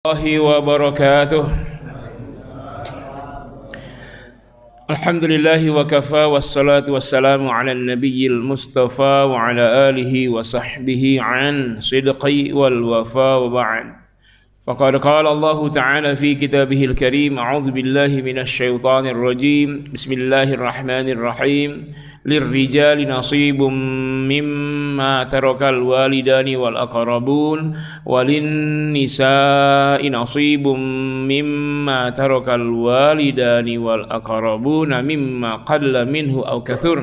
الله وبركاته. الحمد لله وكفى والصلاة والسلام على النبي المصطفى وعلى آله وصحبه عن صدق والوفاء وبعد. فقد قال الله تعالى في كتابه الكريم: أعوذ بالله من الشيطان الرجيم. بسم الله الرحمن الرحيم. للرجال نصيب مما ترك الوالدان والأقربون وللنساء نصيب مما ترك الوالدان والأقربون مما قل منه أو كثر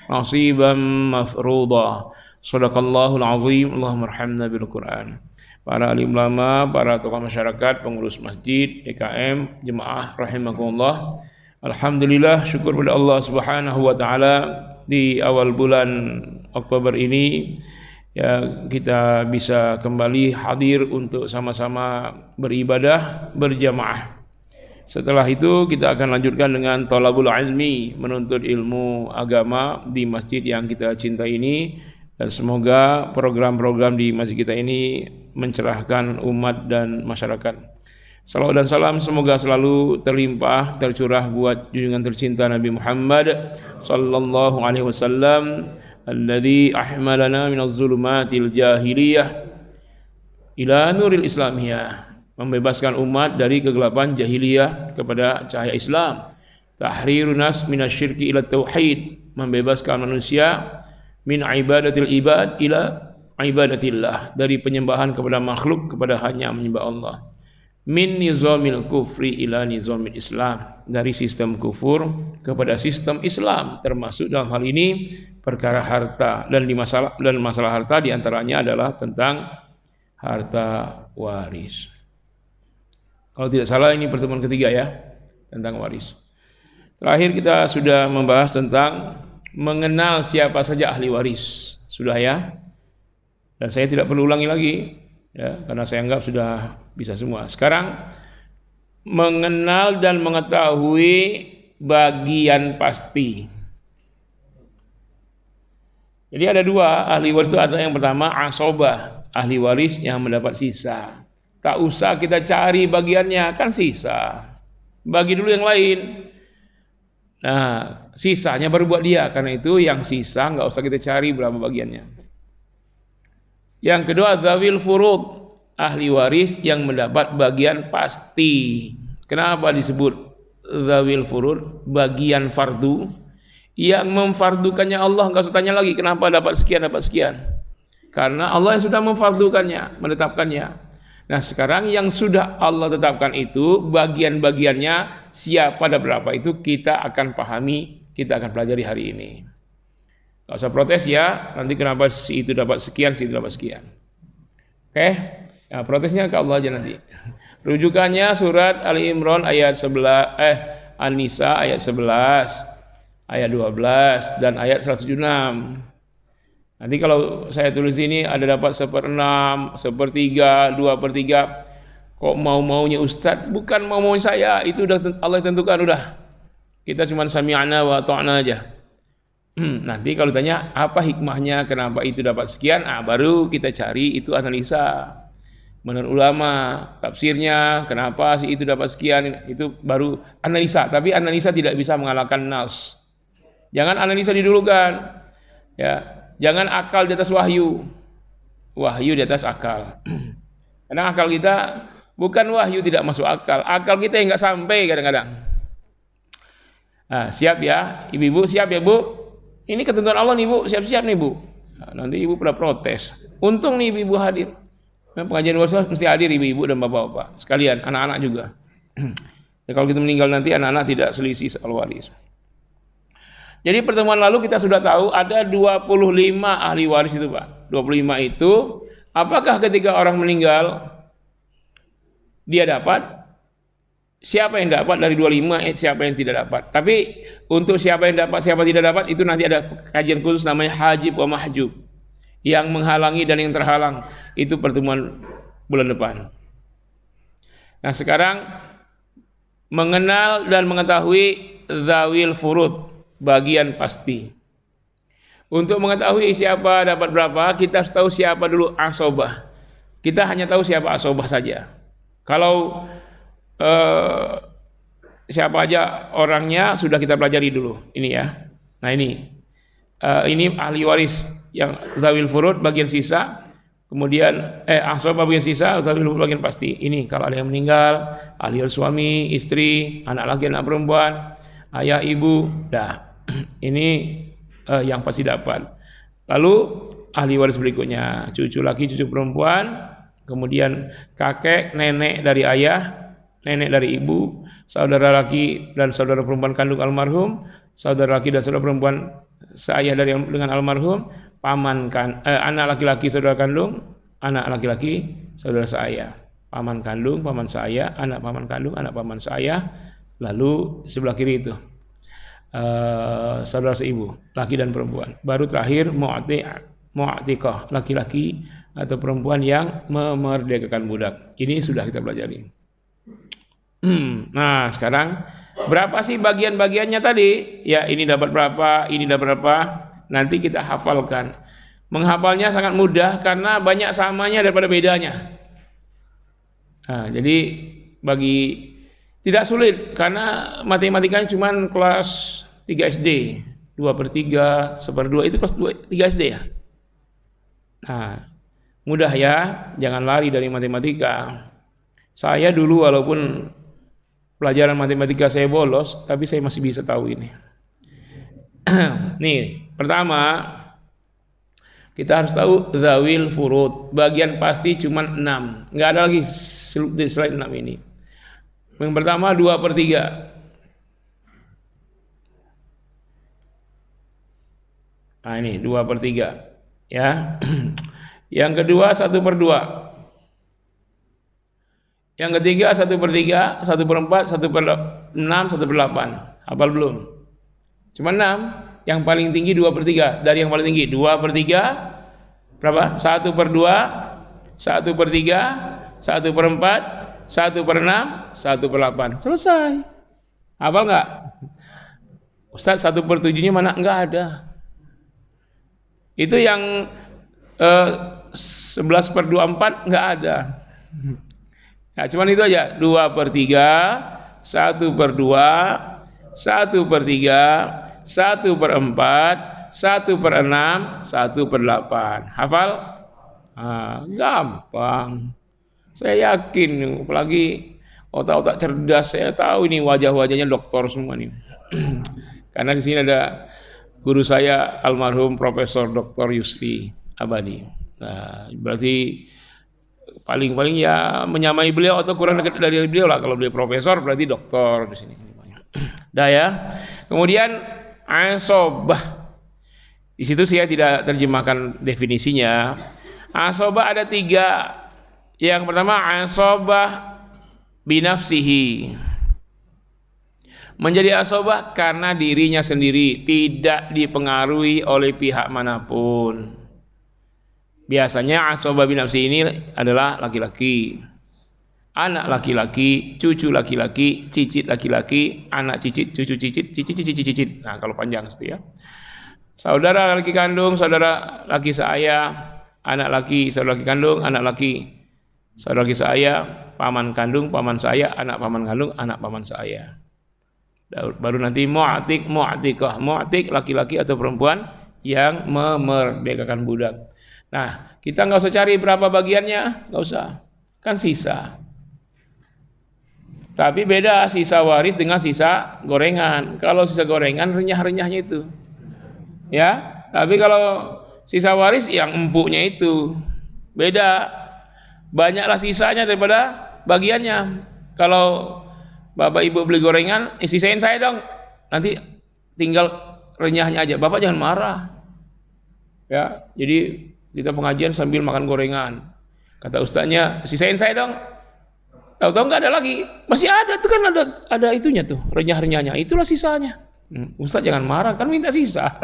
نصيبا مفروضا. Shadaqallahul azim. Allahumma arhamna bil Quran. Para alim ulama, para tokoh masyarakat, pengurus masjid, DKM, jemaah rahimakumullah. Alhamdulillah, syukur pada Allah Subhanahu wa taala, di awal bulan Oktober ini ya kita bisa kembali hadir untuk sama-sama beribadah berjamaah. Setelah itu kita akan lanjutkan dengan thalabul ilmi, menuntut ilmu agama di masjid yang kita cintai ini, dan semoga program-program di masjid kita ini mencerahkan umat dan masyarakat. Salawat dan salam semoga selalu terlimpah, tercurah buat junjungan tercinta Nabi Muhammad sallallahu alaihi wasallam, alladzi ahmalana minaz zulumatil jahiliyah ila nuril islamiyah, membebaskan umat dari kegelapan jahiliyah kepada cahaya Islam. Tahrirun nas minasyirki ila tauhid, membebaskan manusia min ibadatil ibad ila ibadatillah, dari penyembahan kepada makhluk kepada hanya menyembah Allah. Min nizamil kufri ila nizamil Islam, dari sistem kufur kepada sistem Islam, termasuk dalam hal ini perkara harta, dan masalah harta diantaranya adalah tentang harta waris. Kalau tidak salah ini pertemuan ketiga ya, tentang waris. Terakhir kita sudah membahas tentang mengenal siapa saja ahli waris, sudah ya, dan saya tidak perlu ulangi lagi ya, karena saya anggap sudah bisa semua. Sekarang mengenal dan mengetahui bagian pasti. Jadi ada dua ahli waris itu. Ada yang pertama asobah, ahli waris yang mendapat sisa. Tak usah kita cari bagiannya, kan sisa. Bagi dulu yang lain. Nah, sisanya baru buat dia. Karena itu yang sisa nggak usah kita cari berapa bagiannya. Yang kedua dzawil furud, ahli waris yang mendapat bagian pasti. Kenapa disebut dzawil furud? Bagian fardu yang memfardukannya Allah, enggak usah tanya lagi kenapa dapat sekian. Karena Allah yang sudah memfardukannya, menetapkannya. Nah, sekarang yang sudah Allah tetapkan itu bagian-bagiannya siapa dan berapa itu kita akan pahami, kita akan pelajari hari ini. Enggak usah protes ya, nanti kenapa si itu dapat sekian, si itu dapat sekian. Oke? Ya, protesnya ke Allah aja nanti. Rujukannya surat Ali Imran ayat 11, An-Nisa ayat 11, ayat 12 dan ayat 176. Nanti kalau saya tulis ini ada dapat 1/6, 1/3, 2/3. Kok mau-maunya Ustadz? Bukan mau-mau saya, itu udah Allah tentukan udah. Kita cuma sami'na wa ta'na aja. Nanti kalau tanya apa hikmahnya, kenapa itu dapat sekian, baru kita cari itu analisa. Menurut ulama, tafsirnya, kenapa sih itu dapat sekian, itu baru analisa. Tapi analisa tidak bisa mengalahkan nas. Jangan analisa didulukan. Ya, jangan akal di atas wahyu. Wahyu di atas akal. Karena akal kita bukan wahyu, tidak masuk akal. Akal kita yang nggak sampai kadang-kadang. Nah, siap ya, ibu-ibu, siap ya bu? Ini ketentuan Allah nih bu, siap-siap nih bu. Nah, nanti ibu pada protes. Untung nih ibu hadir. Pengajian waris mesti hadir ibu-ibu dan bapak-bapak sekalian, anak-anak juga. Ya, kalau kita meninggal nanti anak-anak tidak selisih soal waris. Jadi pertemuan lalu kita sudah tahu ada 25 ahli waris itu Pak. 25 itu apakah ketika orang meninggal dia dapat? Siapa yang dapat dari 25, siapa yang tidak dapat? Tapi untuk siapa yang dapat, siapa tidak dapat, itu nanti ada kajian khusus namanya hajib wa mahjub. Yang menghalangi dan yang terhalang, itu pertemuan bulan depan. Nah, sekarang mengenal dan mengetahui dzawil furud, bagian pasti. Untuk mengetahui siapa dapat berapa, kita harus tahu siapa dulu asobah. Kita hanya tahu siapa asobah saja. Kalau siapa aja orangnya sudah kita pelajari dulu ini ya. Nah ini ahli waris yang zawil furud bagian sisa, kemudian asabah bagian sisa, zawil furud bagian pasti. Ini kalau ada yang meninggal, ahli waris suami, istri, anak laki, anak perempuan, ayah, ibu, dah. Ini yang pasti dapat. Lalu ahli waris berikutnya, cucu laki, cucu perempuan, kemudian kakek, nenek dari ayah, nenek dari ibu, saudara laki dan saudara perempuan kandung almarhum, saudara laki dan saudara perempuan seayah dengan almarhum, paman anak laki-laki saudara kandung, anak laki-laki saudara seayah, paman kandung, paman seayah, anak paman kandung, anak paman seayah. Lalu sebelah kiri itu saudara seibu, laki dan perempuan. Baru terakhir mu'tiqah, laki-laki atau perempuan yang memerdekakan budak. Ini sudah kita pelajari. Nah sekarang berapa sih bagian-bagiannya tadi? Ya ini dapat berapa, ini dapat berapa. Nanti kita hafalkan. Menghafalnya sangat mudah karena banyak samanya daripada bedanya. Nah, jadi tidak sulit karena matematikanya cuma kelas 3 SD, 2/3, 1/2 itu kelas 3 SD ya. Nah, mudah ya, jangan lari dari matematika. Saya dulu walaupun pelajaran matematika saya bolos, tapi saya masih bisa tahu ini. Nih, pertama kita harus tahu zawil furud. Bagian pasti cuma 6. Enggak ada lagi selain 6 ini. Yang pertama 2/3. Nah ini 2/3 ya. Yang kedua 1/2. Yang ketiga 1/3, 1/4, 1/6, 1/8. Hafal belum? Cuma 6. Yang paling tinggi 2/3. Dari yang paling tinggi 2/3 berapa? 1/2, 1/3, 1/4, 1/6, 1/8. Selesai. Hafal nggak? Ustaz 1/7-nya mana? Nggak ada. Itu yang 11/24 nggak ada. Nah, cuman itu aja. 2/3, 1/2, 1/3, 1/4, 1/6, 1/8. Hafal? Gampang. Saya yakin, apalagi otak-otak cerdas. Saya tahu ini wajah-wajahnya doktor semua nih. Karena di sini ada guru saya almarhum Profesor Dr. Yusri Abadi. Nah, berarti paling-paling ya menyamai beliau atau kurang dekat dari beliau lah. Kalau beliau profesor berarti doktor di sini. Dah ya. Kemudian asobah. Di situ saya tidak terjemahkan definisinya. Asobah ada 3. Yang pertama asobah binafsihi. Menjadi asobah karena dirinya sendiri, tidak dipengaruhi oleh pihak manapun. Biasanya asobah binafsihi ini adalah laki-laki, anak laki-laki, cucu laki-laki, cicit laki-laki, anak cicit, cucu cicit, cicit. Nah, kalau panjang itu ya. Saudara laki kandung, saudara laki seayah, anak laki, saudara laki kandung, anak laki, saudara laki seayah, paman kandung, paman seayah, anak paman kandung, anak paman seayah. Baru nanti mu'tiq, mu'tiqah. Mu'tiq laki-laki atau perempuan yang memerdekakan budak. Nah, kita nggak usah cari berapa bagiannya, nggak usah. Kan sisa. Tapi beda sisa waris dengan sisa gorengan. Kalau sisa gorengan renyah-renyahnya itu. Ya, tapi kalau sisa waris yang empuknya itu beda. Banyaklah sisanya daripada bagiannya. Kalau Bapak Ibu beli gorengan, sisain saya dong. Nanti tinggal renyahnya aja. Bapak jangan marah. Ya, jadi kita pengajian sambil makan gorengan. Kata ustaznya, sisain saya dong. Tahu-tahu nggak ada lagi. Masih ada tuh kan ada itunya tuh, renyah-renyahnya. Itulah sisanya. Ustaz jangan marah, kan minta sisa.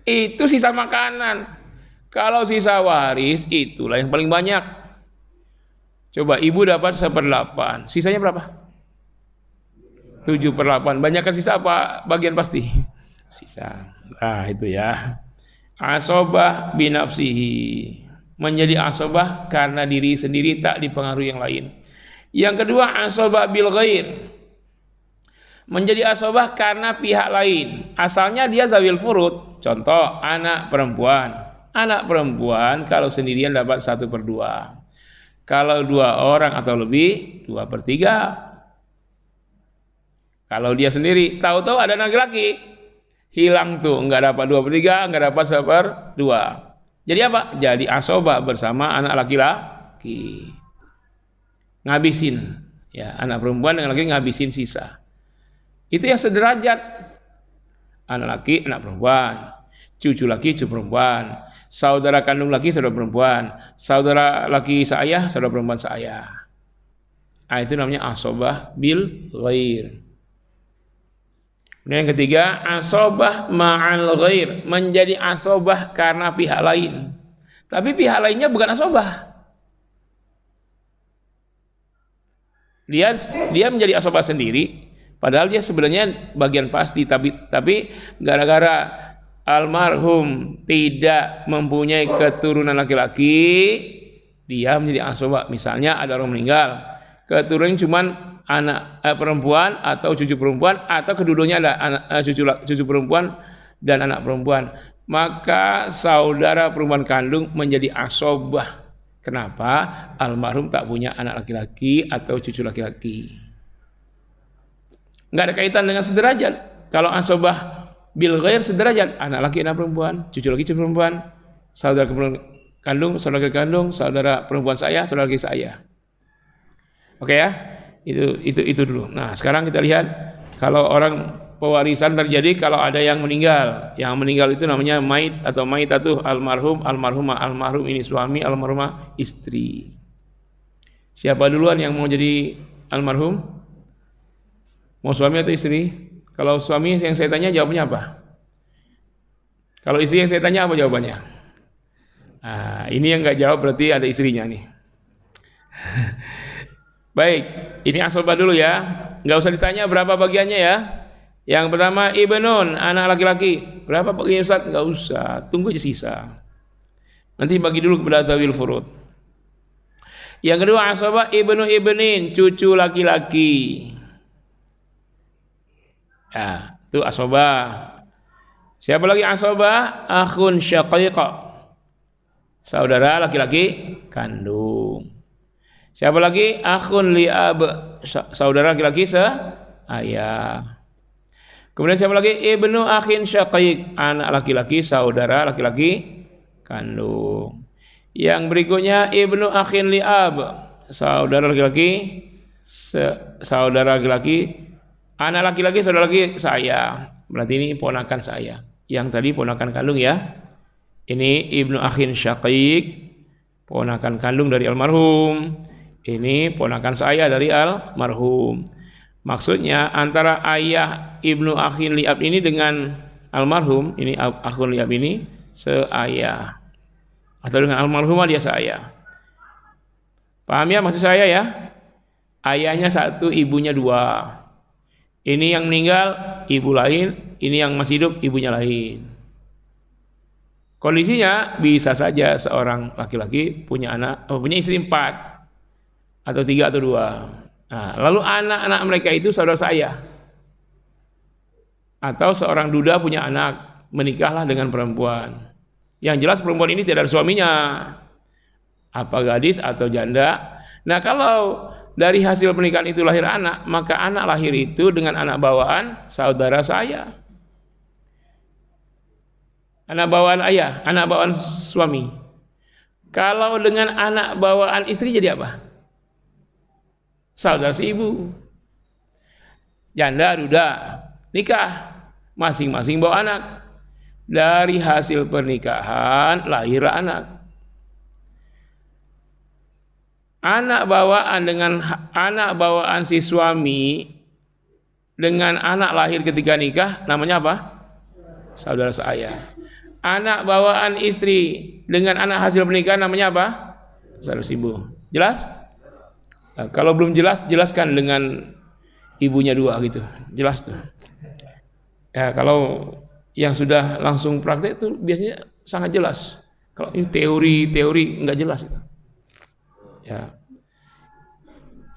Itu sisa makanan. Kalau sisa waris itulah yang paling banyak. Coba ibu dapat 1/8. Sisanya berapa? 7/8. Banyakkan sisa apa bagian pasti? Sisa. Nah, itu ya. Asobah binafsihi. Menjadi asobah karena diri sendiri tak dipengaruhi yang lain. Yang kedua, asobah bil ghair. Menjadi asobah karena pihak lain. Asalnya dia zawil furud. Contoh, anak perempuan. Anak perempuan kalau sendirian dapat 1/2. Kalau 2 orang atau lebih, 2/3. Kalau dia sendiri, tahu-tahu ada anak laki, hilang tuh, nggak dapat 2/3, nggak dapat 1/2. Jadi apa? Jadi asobah bersama anak laki-laki. Ngabisin, ya, anak perempuan dengan laki ngabisin sisa. Itu yang sederajat. Anak laki, anak perempuan, cucu laki, cucu perempuan, saudara kandung laki, saudara perempuan, saudara laki seayah, saudara perempuan seayah. Nah, itu namanya asobah bil ghair. Yang ketiga, asobah ma'al ghair, menjadi asobah karena pihak lain. Tapi pihak lainnya bukan asobah. Dia menjadi asobah sendiri, padahal dia sebenarnya bagian pasti. Tapi gara-gara almarhum tidak mempunyai keturunan laki-laki, dia menjadi asobah. Misalnya ada orang meninggal, keturunan cuman anak perempuan atau cucu perempuan, atau kedua-duanya ada anak, cucu perempuan dan anak perempuan, maka saudara perempuan kandung menjadi asobah. Kenapa? Almarhum tak punya anak laki-laki atau cucu laki-laki. Nggak ada kaitan dengan sederajat. Kalau asobah bil ghair sederajat, anak laki, anak perempuan, cucu laki, cucu perempuan, saudara kandung, saudara kandung, saudara perempuan saya, saudara laki saya. Oke ya? Itu dulu. Nah, sekarang kita lihat kalau orang pewarisan terjadi kalau ada yang meninggal. Yang meninggal itu namanya mait atau maitatuh, almarhum, almarhumah. Almarhum ini suami, almarhumah istri. Siapa duluan yang mau jadi almarhum? Mau suami atau istri? Kalau suami yang saya tanya jawabnya apa? Kalau istri yang saya tanya apa jawabannya? Nah, ini yang nggak jawab berarti ada istrinya nih. Baik, ini asobah dulu ya. Nggak usah ditanya berapa bagiannya ya. Yang pertama ibnun, anak laki-laki. Berapa bagiannya Ustaz? Nggak usah, tunggu aja sisa. Nanti bagi dulu kepada zawil furud. Yang kedua asobah ibnu ibnin, cucu laki-laki. Ya, itu asobah. Siapa lagi asobah? Akhun syaqiqa, saudara laki-laki kandung. Siapa lagi? Akhun li'ab, saudara laki-laki seayah. Kemudian siapa lagi? Ibnu akhin syaqiq, anak laki-laki saudara laki-laki kandung. Yang berikutnya ibnu akhin li'ab, saudara laki-laki saudara laki-laki, anak laki-laki saudara laki saya. Berarti ini ponakan saya. Yang tadi ponakan kandung ya. Ini ibnu akhin syaqiq, ponakan kandung dari almarhum. Ini ponakan saya dari almarhum. Maksudnya antara ayah ibnu akhin li'ab ini dengan almarhum, ini akhun li'ab ini seayah. Atau dengan almarhumah dia seayah. Paham ya maksud saya ya? Ayahnya 1, ibunya 2. Ini yang meninggal ibu lain, ini yang masih hidup ibunya lain. Kondisinya bisa saja seorang laki-laki punya istri 4 atau 3 atau 2. Nah, lalu anak-anak mereka itu saudara saya. Atau seorang duda punya anak, menikahlah dengan perempuan. Yang jelas perempuan ini tidak ada suaminya. Apa gadis atau janda. Nah, kalau dari hasil pernikahan itu lahir anak, maka anak lahir itu dengan anak bawaan saudara saya. Anak bawaan ayah, anak bawaan suami. Kalau dengan anak bawaan istri jadi apa? Saudara si ibu. Janda, duda, nikah, masing-masing bawa anak. Dari hasil pernikahan lahirlah anak. Anak bawaan dengan anak bawaan si suami dengan anak lahir ketika nikah namanya apa? Saudara saya. Anak bawaan istri dengan anak hasil pernikahan namanya apa? Saudara si ibu. Jelas? Nah, kalau belum jelas, jelaskan dengan ibunya 2 gitu. Jelas tuh. Ya, kalau yang sudah langsung praktek itu biasanya sangat jelas. Kalau ini teori nggak jelas. Ya.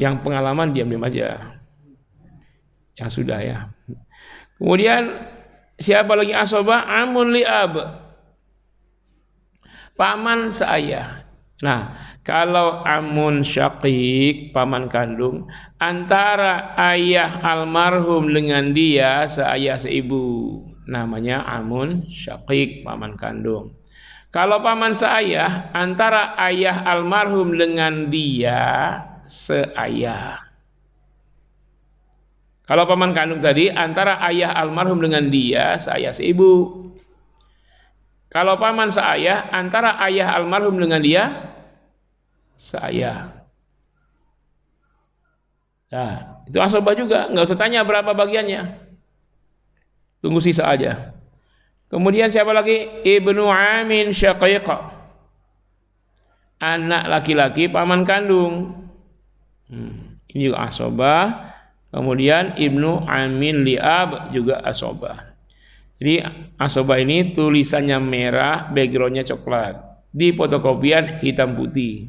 Yang pengalaman diam-diam aja. Yang sudah ya. Kemudian siapa lagi asobah? Amun li'ab, paman seayah. Nah, kalau amun syaqiq, paman kandung, antara ayah almarhum dengan dia seayah seibu, namanya amun syaqiq, paman kandung. Kalau paman seayah, antara ayah almarhum dengan dia seayah. Kalau paman kandung tadi, antara ayah almarhum dengan dia seayah seibu. Kalau paman seayah, antara ayah almarhum dengan dia seayah. Nah, itu asobah juga, nggak usah tanya berapa bagiannya. Tunggu sisa aja. Kemudian siapa lagi? Ibnu amin syaqiq, anak laki-laki paman kandung. Ini juga asobah. Kemudian ibnu amin li'ab juga asobah. Jadi asobah ini tulisannya merah, backgroundnya coklat. Di fotokopian hitam putih.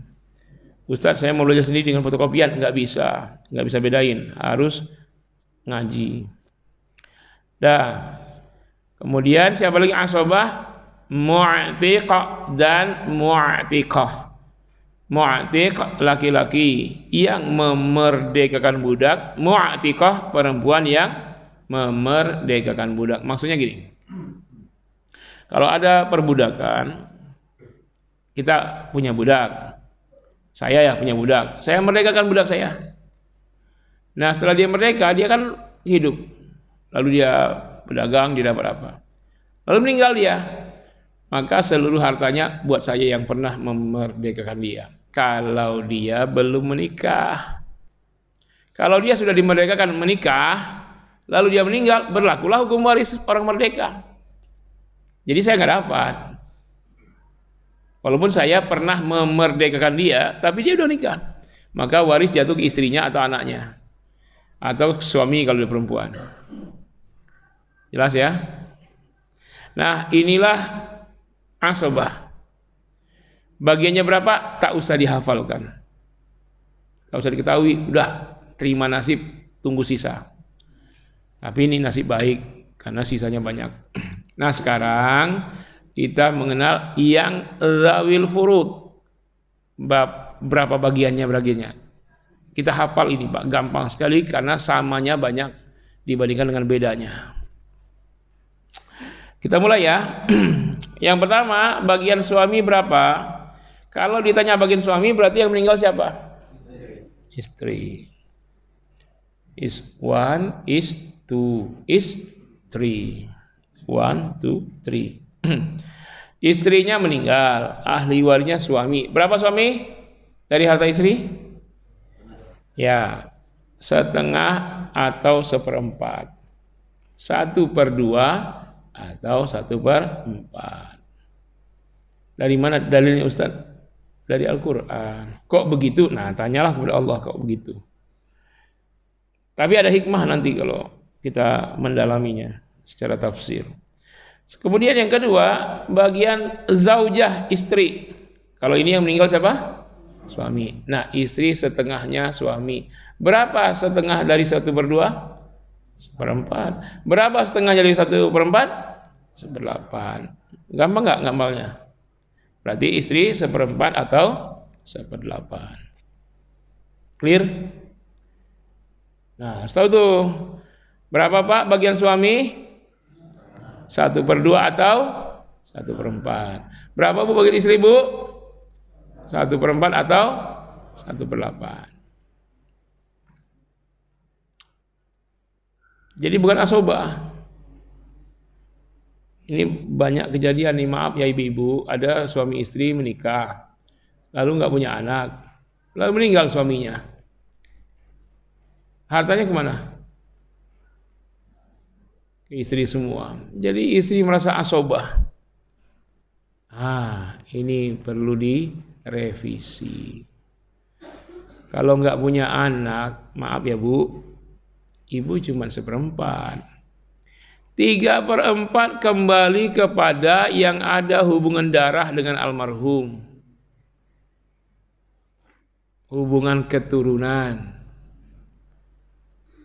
Ustadz, saya mau belajar sendiri dengan fotokopian, nggak bisa bedain, harus ngaji. Dah. Kemudian siapa lagi asobah? Mu'tiq dan mu'tiqah. Mu'tiq laki-laki yang memerdekakan budak, mu'tiqah perempuan yang memerdekakan budak. Maksudnya gini, kalau ada perbudakan, kita punya budak, saya punya budak, saya merdekakan budak saya. Nah, setelah dia merdeka, dia kan hidup, lalu dia pedagang, dia dapat apa, lalu meninggal dia, maka seluruh hartanya buat saya yang pernah memerdekakan dia. Kalau dia belum menikah, kalau dia sudah dimerdekakan menikah, lalu dia meninggal, berlakulah hukum waris orang merdeka. Jadi saya nggak dapat, walaupun saya pernah memerdekakan dia, tapi dia udah nikah, maka waris jatuh ke istrinya atau anaknya, atau suami kalau dia perempuan. Jelas ya? Nah, inilah asobah. Bagiannya berapa? Tak usah dihafalkan, tak usah diketahui, udah terima nasib, tunggu sisa. Tapi ini nasib baik karena sisanya banyak. Nah, sekarang kita mengenal yang zawil furud. Berapa bagiannya? Kita hafal ini, Pak, gampang sekali karena samanya banyak dibandingkan dengan bedanya. Kita mulai ya. Yang pertama, bagian suami berapa? Kalau ditanya bagian suami, berarti yang meninggal siapa? Istri. Is 1, is 2, is 3. 1, 2, 3. Istrinya meninggal, ahli warisnya suami. Berapa suami dari harta istri? Ya, setengah atau seperempat, 1/2 atau 1/4. Dari mana dalilnya, Ustaz? Dari Al-Quran. Kok begitu? Nah, tanyalah kepada Allah, kok begitu. Tapi ada hikmah nanti kalau kita mendalaminya secara tafsir. Kemudian yang kedua, bagian zaujah, istri. Kalau ini yang meninggal siapa? Suami. Nah, istri setengahnya suami. Berapa setengah dari 1/2? 1/4. Berapa setengah dari 1/4? 1/8. Gampang nggak ngamalnya? Berarti istri 1/4 atau 1/8. Clear? Nah, setelah itu berapa, Pak, bagian suami? 1/2 atau 1/4. Berapa, Bu, bagian istri, Bu? 1/4 atau 1/8. Jadi bukan asobah. Ini banyak kejadian nih, maaf ya ibu-ibu, ada suami istri menikah, lalu nggak punya anak, lalu meninggal suaminya. Hartanya kemana? Ke istri semua. Jadi istri merasa asobah. Ini perlu direvisi. Kalau nggak punya anak, maaf ya Bu, ibu cuma 1/4. 3/4 kembali kepada yang ada hubungan darah dengan almarhum. hubungan keturunan.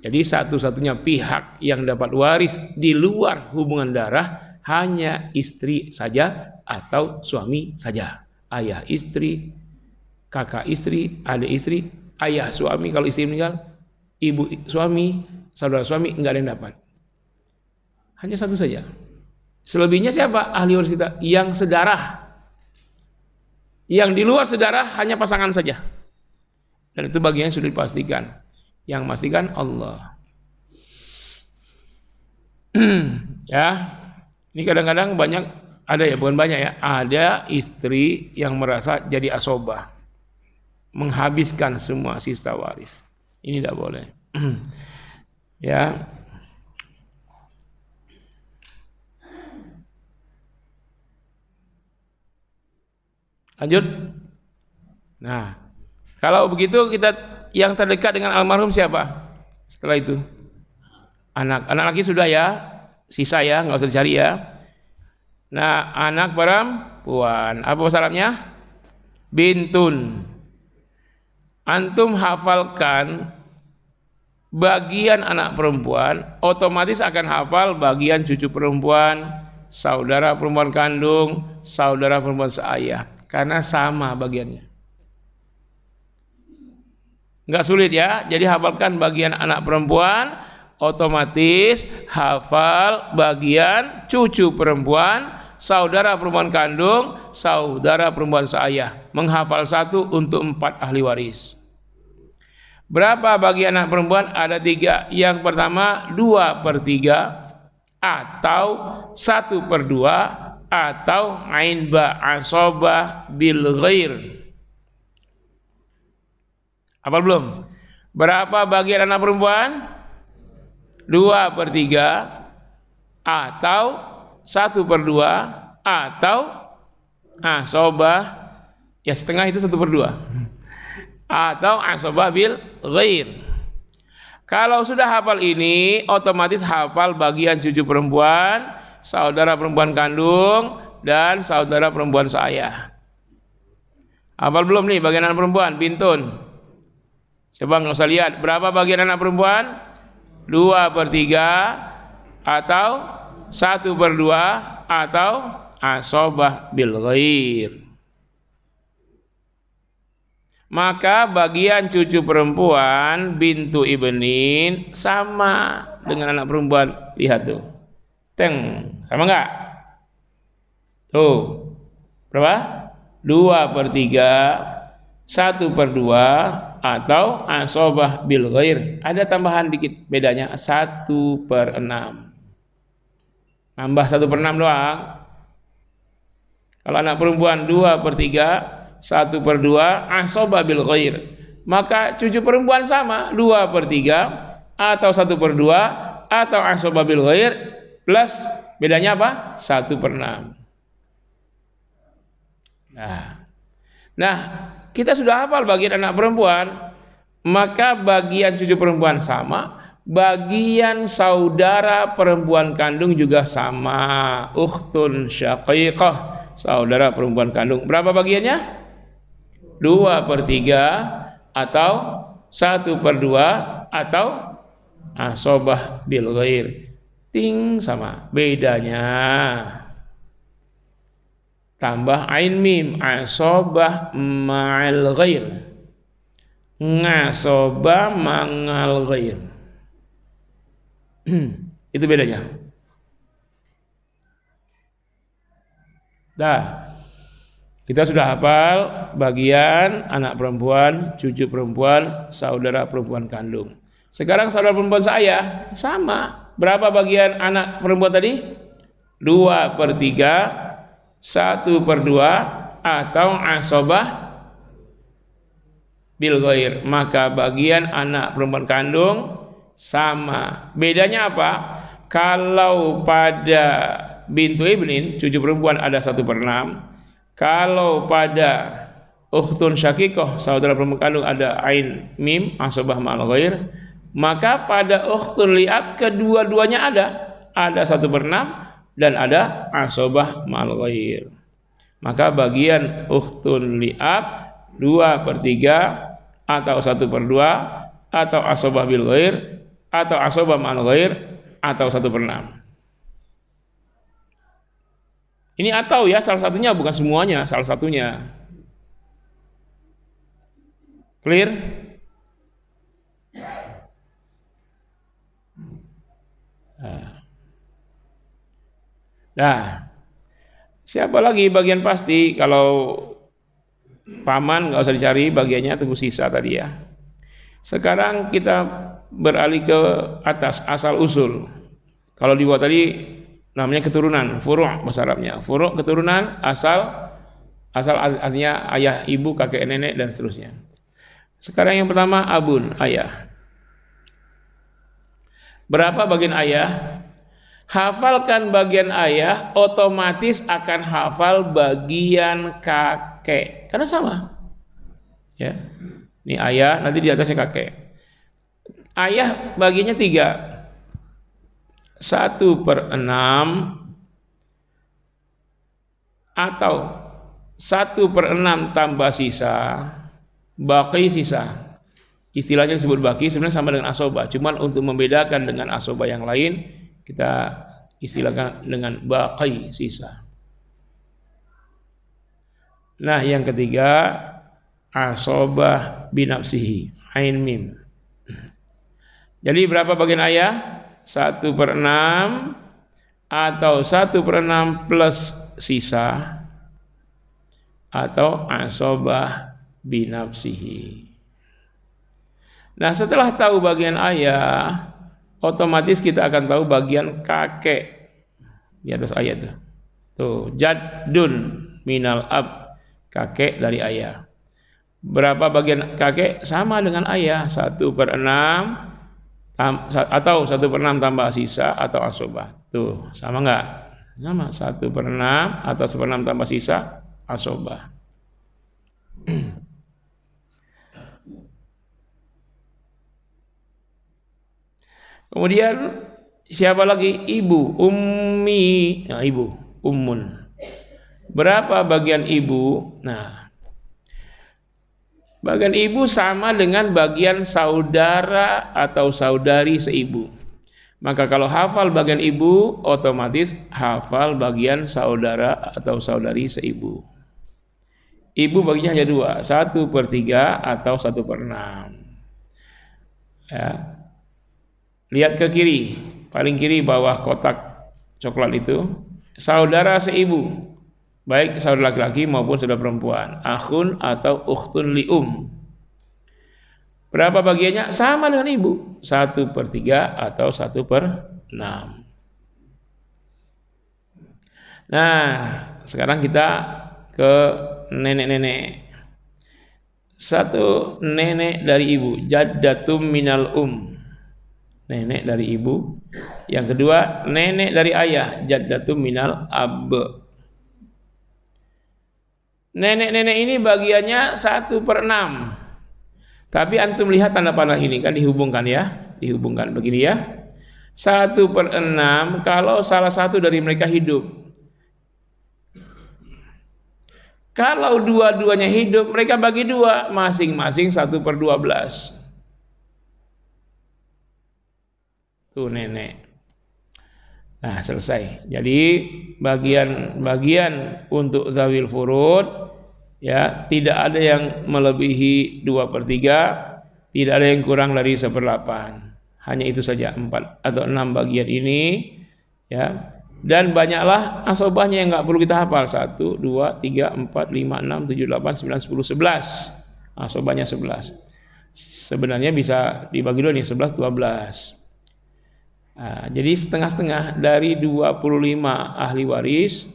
Jadi satu-satunya pihak yang dapat waris di luar hubungan darah hanya istri saja atau suami saja. Ayah istri, kakak istri, adik istri, ayah suami kalau istri meninggal, ibu suami, saudara suami, enggak ada yang dapat. Hanya satu saja. Selebihnya siapa? Ahli waris kita yang sedarah. Yang di luar sedarah hanya pasangan saja. Dan itu bagian sudah dipastikan. Yang pastikan Allah. Ya, ini kadang-kadang banyak ada ya, bukan banyak ya. Ada istri yang merasa jadi asobah, menghabiskan semua sisa waris. Ini tidak boleh. Ya. Lanjut. Nah, kalau begitu kita yang terdekat dengan almarhum siapa? Setelah itu anak laki sudah ya, sisa ya, nggak usah dicari ya. Nah, anak perempuan apa syaratnya? Bintun. Antum hafalkan bagian anak perempuan, otomatis akan hafal bagian cucu perempuan, saudara perempuan kandung, saudara perempuan seayah, karena sama bagiannya. Enggak sulit ya. Jadi hafalkan bagian anak perempuan, otomatis hafal bagian cucu perempuan, saudara perempuan kandung, saudara perempuan seayah. Menghafal satu untuk 4 ahli waris. Berapa bagian anak perempuan? Ada 3. Yang pertama 2/3 atau 1/2 atau ain ba asobah bil ghair. Apa belum? Berapa bagian anak perempuan? 2/3 atau 1/2 atau asobah, ya setengah itu 1/2 atau asobah bil ghair. Kalau sudah hafal ini, otomatis hafal bagian cucu perempuan, saudara perempuan kandung, dan saudara perempuan seayah. Hafal belum nih bagian anak perempuan? Bintun. Coba nggak usah lihat berapa bagian anak perempuan, 2/3 atau 1/2 atau asobah bil ghair. Maka bagian cucu perempuan bintu ibnin sama dengan anak perempuan. Lihat tuh, sama nggak? Tuh berapa? 2/3, 1/2 atau asobah bil ghair. Ada tambahan dikit bedanya, 1/6. Nambah 1/6 doang. Kalau anak perempuan 2/3, 1/2 asobah bil ghair. Maka cucu perempuan sama 2/3 atau 1/2 atau asobah bil ghair, plus bedanya apa? 1/6. Nah, kita sudah hafal bagian anak perempuan, maka bagian cucu perempuan sama, bagian saudara perempuan kandung juga sama. Ukhtun syaqiqah, saudara perempuan kandung. Berapa bagiannya? 2/3 atau 1/2 atau asobah bil ghair. Sama. Bedanya tambah ain mim, asobah ma'al ghair, ngasobah ma'al ghair. Itu bedanya. Kita sudah hafal bagian anak perempuan, cucu perempuan, saudara perempuan kandung. Sekarang saudara perempuan saya sama. Berapa bagian anak perempuan tadi? 2/3, 1/2 atau asobah bil ghair. Maka bagian anak perempuan kandung sama. Bedanya apa? Kalau pada bintu ibnin, cucu perempuan, ada 1/6. Kalau pada ukhtun syaqiqah, saudara perempuan kandung, ada ain mim asobah ma'al ghair. Maka pada ukhtun li'ab kedua-duanya ada 1/6 dan ada asobah ma'al ghair. Maka bagian ukhtun li'ab 2/3 atau 1/2, atau asobah bil ghair, atau asobah ma'al ghair, atau 1/6. Ini atau ya, salah satunya, bukan semuanya, salah satunya. Clear? Nah, siapa lagi bagian pasti? Kalau paman nggak usah dicari bagiannya, tunggu sisa tadi ya. Sekarang kita beralih ke atas, asal usul. Kalau di bawah tadi namanya keturunan, furu' bahasa Arabnya. Furu' keturunan, asal artinya ayah, ibu, kakek, nenek, dan seterusnya. Sekarang yang pertama abun, ayah. Berapa bagian ayah? Hafalkan bagian ayah, otomatis akan hafal bagian kakek. Karena sama. Ya. Ini ayah, nanti di atasnya kakek. Ayah bagiannya 3. 1/6 atau 1/6 tambah sisa, baki sisa. Istilahnya disebut baki, sebenarnya sama dengan asobah. Cuman untuk membedakan dengan asobah yang lain, kita istilahkan dengan baqi, sisa. Nah, yang ketiga asobah binafsihi, ain mim. Jadi berapa bagian ayah? 1/6 atau 1/6 plus sisa, atau asobah binafsihi. Nah, setelah tahu bagian ayah, otomatis kita akan tahu bagian kakek di atas ayat itu. Tuh, jaddun minal ab, kakek dari ayah. Berapa bagian kakek? Sama dengan ayah, 1/6 atau 1/6 tambah sisa, atau asobah. Tuh, sama enggak? Sama, 1/6 atau 1/6 tambah sisa, asobah. Kemudian siapa lagi? Ibu, ummi. Nah, ibu, ummun. Berapa bagian ibu? Nah, bagian ibu sama dengan bagian saudara atau saudari seibu. Maka kalau hafal bagian ibu, otomatis hafal bagian saudara atau saudari seibu. Ibu baginya hanya 2, 1/3 atau 1/6. Ya. Lihat ke kiri, paling kiri bawah kotak coklat itu, saudara seibu, baik saudara laki-laki maupun saudara perempuan, akhun atau ukhtun li'um. Berapa bagiannya? Sama dengan ibu, 1/3 atau 1/6. Nah, sekarang kita ke nenek-nenek. 1 nenek dari ibu, jaddatum minal nenek dari ibu. Yang kedua, nenek dari ayah, jaddatum minal ab. Nenek-nenek ini bagiannya 1/6. Tapi antum lihat tanda panah ini kan dihubungkan ya, dihubungkan begini ya. 1/6 kalau salah satu dari mereka hidup. Kalau dua-duanya hidup, mereka bagi 2, masing-masing 1/12. Tuh nenek. Nah, selesai. Jadi bagian untuk zawil furud ya, tidak ada yang melebihi 2/3, tidak ada yang kurang dari 1/8. Hanya itu saja, 4 atau 6 bagian ini ya. Dan banyaklah asobahnya yang nggak perlu kita hafal. 1, 2, 3, 4, 5, 6, 7, 8, 9, 10, 11. Asobahnya 11. Sebenarnya bisa dibagi 2 nih, 11, 12. Nah, jadi setengah-setengah dari 25 ahli waris,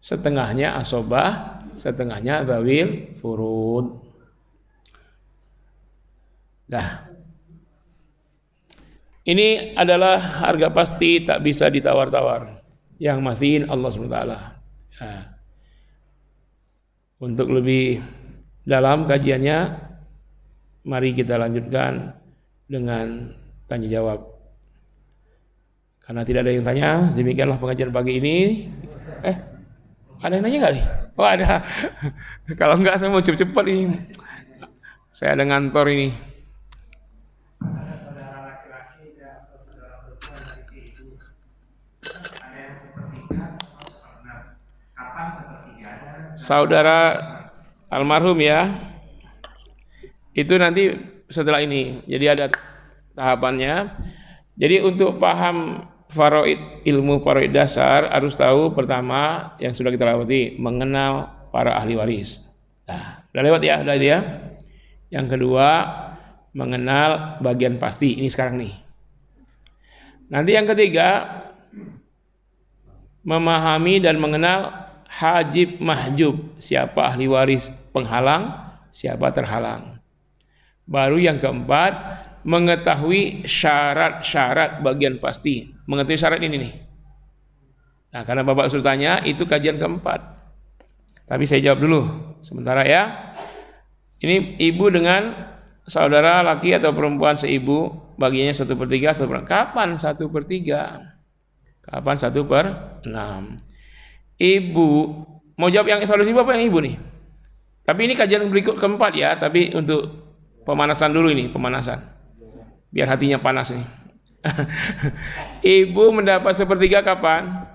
setengahnya asobah, setengahnya zawil furud. Nah, ini adalah harga pasti, tak bisa ditawar-tawar. Yang mastiin Allah SWT. Nah, untuk lebih dalam kajiannya, mari kita lanjutkan dengan tanya jawab. Karena tidak ada yang tanya, demikianlah pengajian pagi ini. Ada yang nanya nggak nih? Oh ada. Kalau enggak saya mau cepet-cepet ini. Saya ada ngantor ini. Ada saudara laki-laki dan saudara perempuan dari si ibu. Ada yang sepertiga sama seperenam. Kapan sepertiganya? Saudara almarhum ya. Itu nanti setelah ini. Jadi ada tahapannya. Jadi untuk paham faraid, ilmu faraid dasar harus tahu pertama yang sudah kita lewati, mengenal para ahli waris. Nah, udah lewat ya, udah itu ya. Yang kedua, mengenal bagian pasti. Ini sekarang nih. Nanti yang ketiga, memahami dan mengenal hajib mahjub. Siapa ahli waris penghalang, siapa terhalang. Baru yang keempat, mengetahui syarat-syarat bagian pasti. Mengetahui syarat ini nih. Nah, karena Bapak sudah tanya, itu kajian keempat. Tapi saya jawab dulu sementara ya. Ini ibu dengan saudara laki atau perempuan seibu, bagiannya 1/3, 1/6. Kapan 1/3? Kapan 1/6? Ibu, mau jawab yang saudara ibu apa yang ibu nih? Tapi ini kajian berikut keempat ya, tapi untuk pemanasan dulu ini, pemanasan. Biar hatinya panas nih. Ibu mendapat 1/3 kapan?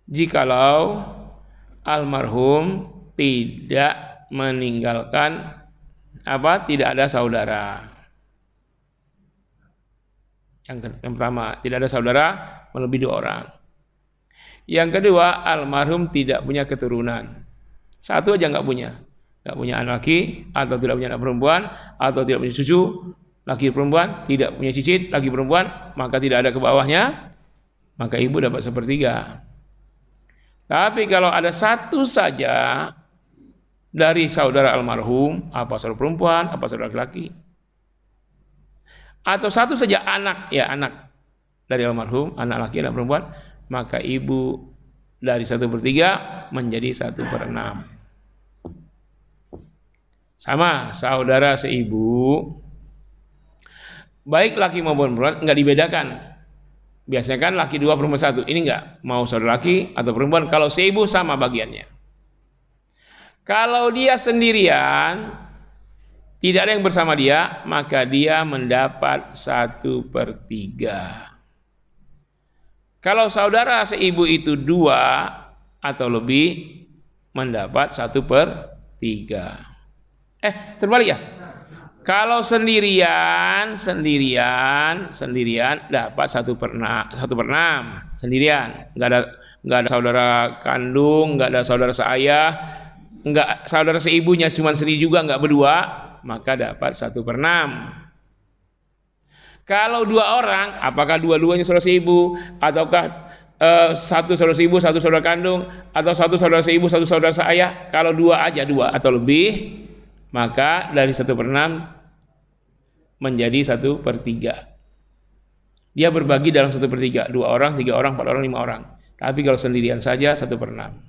Jikalau almarhum tidak meninggalkan tidak ada saudara. Yang pertama, tidak ada saudara melebihi 2 orang. Yang kedua, almarhum tidak punya keturunan. Satu aja nggak punya anak laki, atau tidak punya anak perempuan, atau tidak punya cucu laki perempuan, tidak punya cicit laki perempuan, maka tidak ada ke bawahnya, maka ibu dapat 1/3. Tapi kalau ada satu saja dari saudara almarhum, apa saudara perempuan, apa saudara laki-laki, atau satu saja anak dari almarhum, anak laki, anak perempuan, maka ibu dari 1/3 menjadi 1/6. Sama saudara seibu, baik laki maupun perempuan, nggak dibedakan. Biasanya kan laki 2 perempuan 1, ini nggak, mau saudara laki atau perempuan, kalau seibu sama bagiannya. Kalau dia sendirian, tidak ada yang bersama dia, maka dia mendapat 1/3. Kalau saudara seibu itu 2 atau lebih, mendapat 1/3. Terbalik ya. Kalau sendirian dapat 1/6 sendirian. Nggak ada saudara kandung, nggak ada saudara seayah, nggak saudara seibunya cuma sendiri juga, nggak berdua, maka dapat 1/6. Kalau 2 orang, apakah dua-duanya saudara seibu, ataukah satu saudara seibu, satu saudara kandung, atau satu saudara seibu, satu saudara seayah? Kalau 2 aja, 2 atau lebih, maka dari 1/6 menjadi 1/3. Dia berbagi dalam 1/3, 2 orang, 3 orang, 4 orang, 5 orang. Tapi kalau sendirian saja 1/6.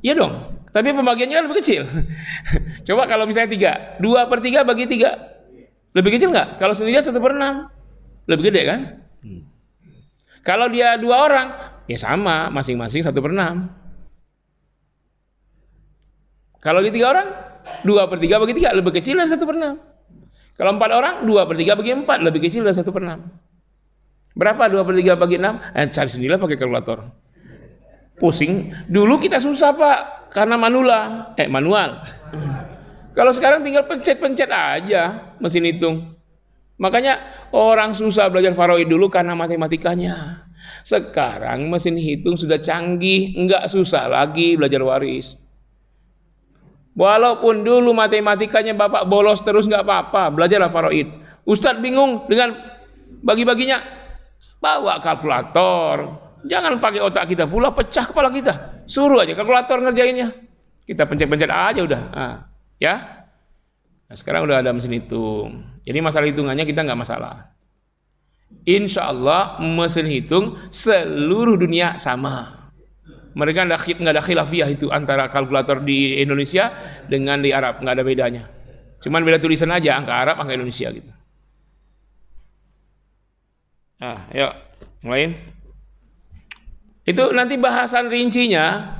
Iya dong. Tapi pembagiannya lebih kecil. Coba kalau misalnya 3, 2/3 bagi 3. Lebih kecil nggak? Kalau sendirian 1/6. Lebih gede kan? Kalau dia 2 orang, ya sama, masing-masing 1/6. Kalau di 3 orang, 2/3 bagi 3 lebih kecil dari 1/6. Kalau 4 orang, 2/3 bagi 4 lebih kecil dari 1/6. Berapa 2/3 bagi 6? Cari sendirilah pakai kalkulator. Pusing. Dulu kita susah Pak, karena manual. Kalau sekarang tinggal pencet-pencet aja mesin hitung. Makanya orang susah belajar faraid dulu karena matematikanya. Sekarang mesin hitung sudah canggih, enggak susah lagi belajar waris. Walaupun dulu matematikanya Bapak bolos terus nggak apa-apa, belajarlah faraid. Ustadz bingung dengan bagi-baginya, bawa kalkulator. Jangan pakai otak kita pula, pecah kepala kita. Suruh aja kalkulator ngerjainnya. Kita pencet-pencet aja udah. Ya. Nah, sekarang udah ada mesin hitung. Jadi masalah hitungannya kita nggak masalah. Insya Allah mesin hitung seluruh dunia sama. Mereka nggak ada khilafiyah itu antara kalkulator di Indonesia dengan di Arab, nggak ada bedanya. Cuman beda tulisan aja, angka Arab, angka Indonesia gitu. Yuk, yang lain. Itu nanti bahasan rincinya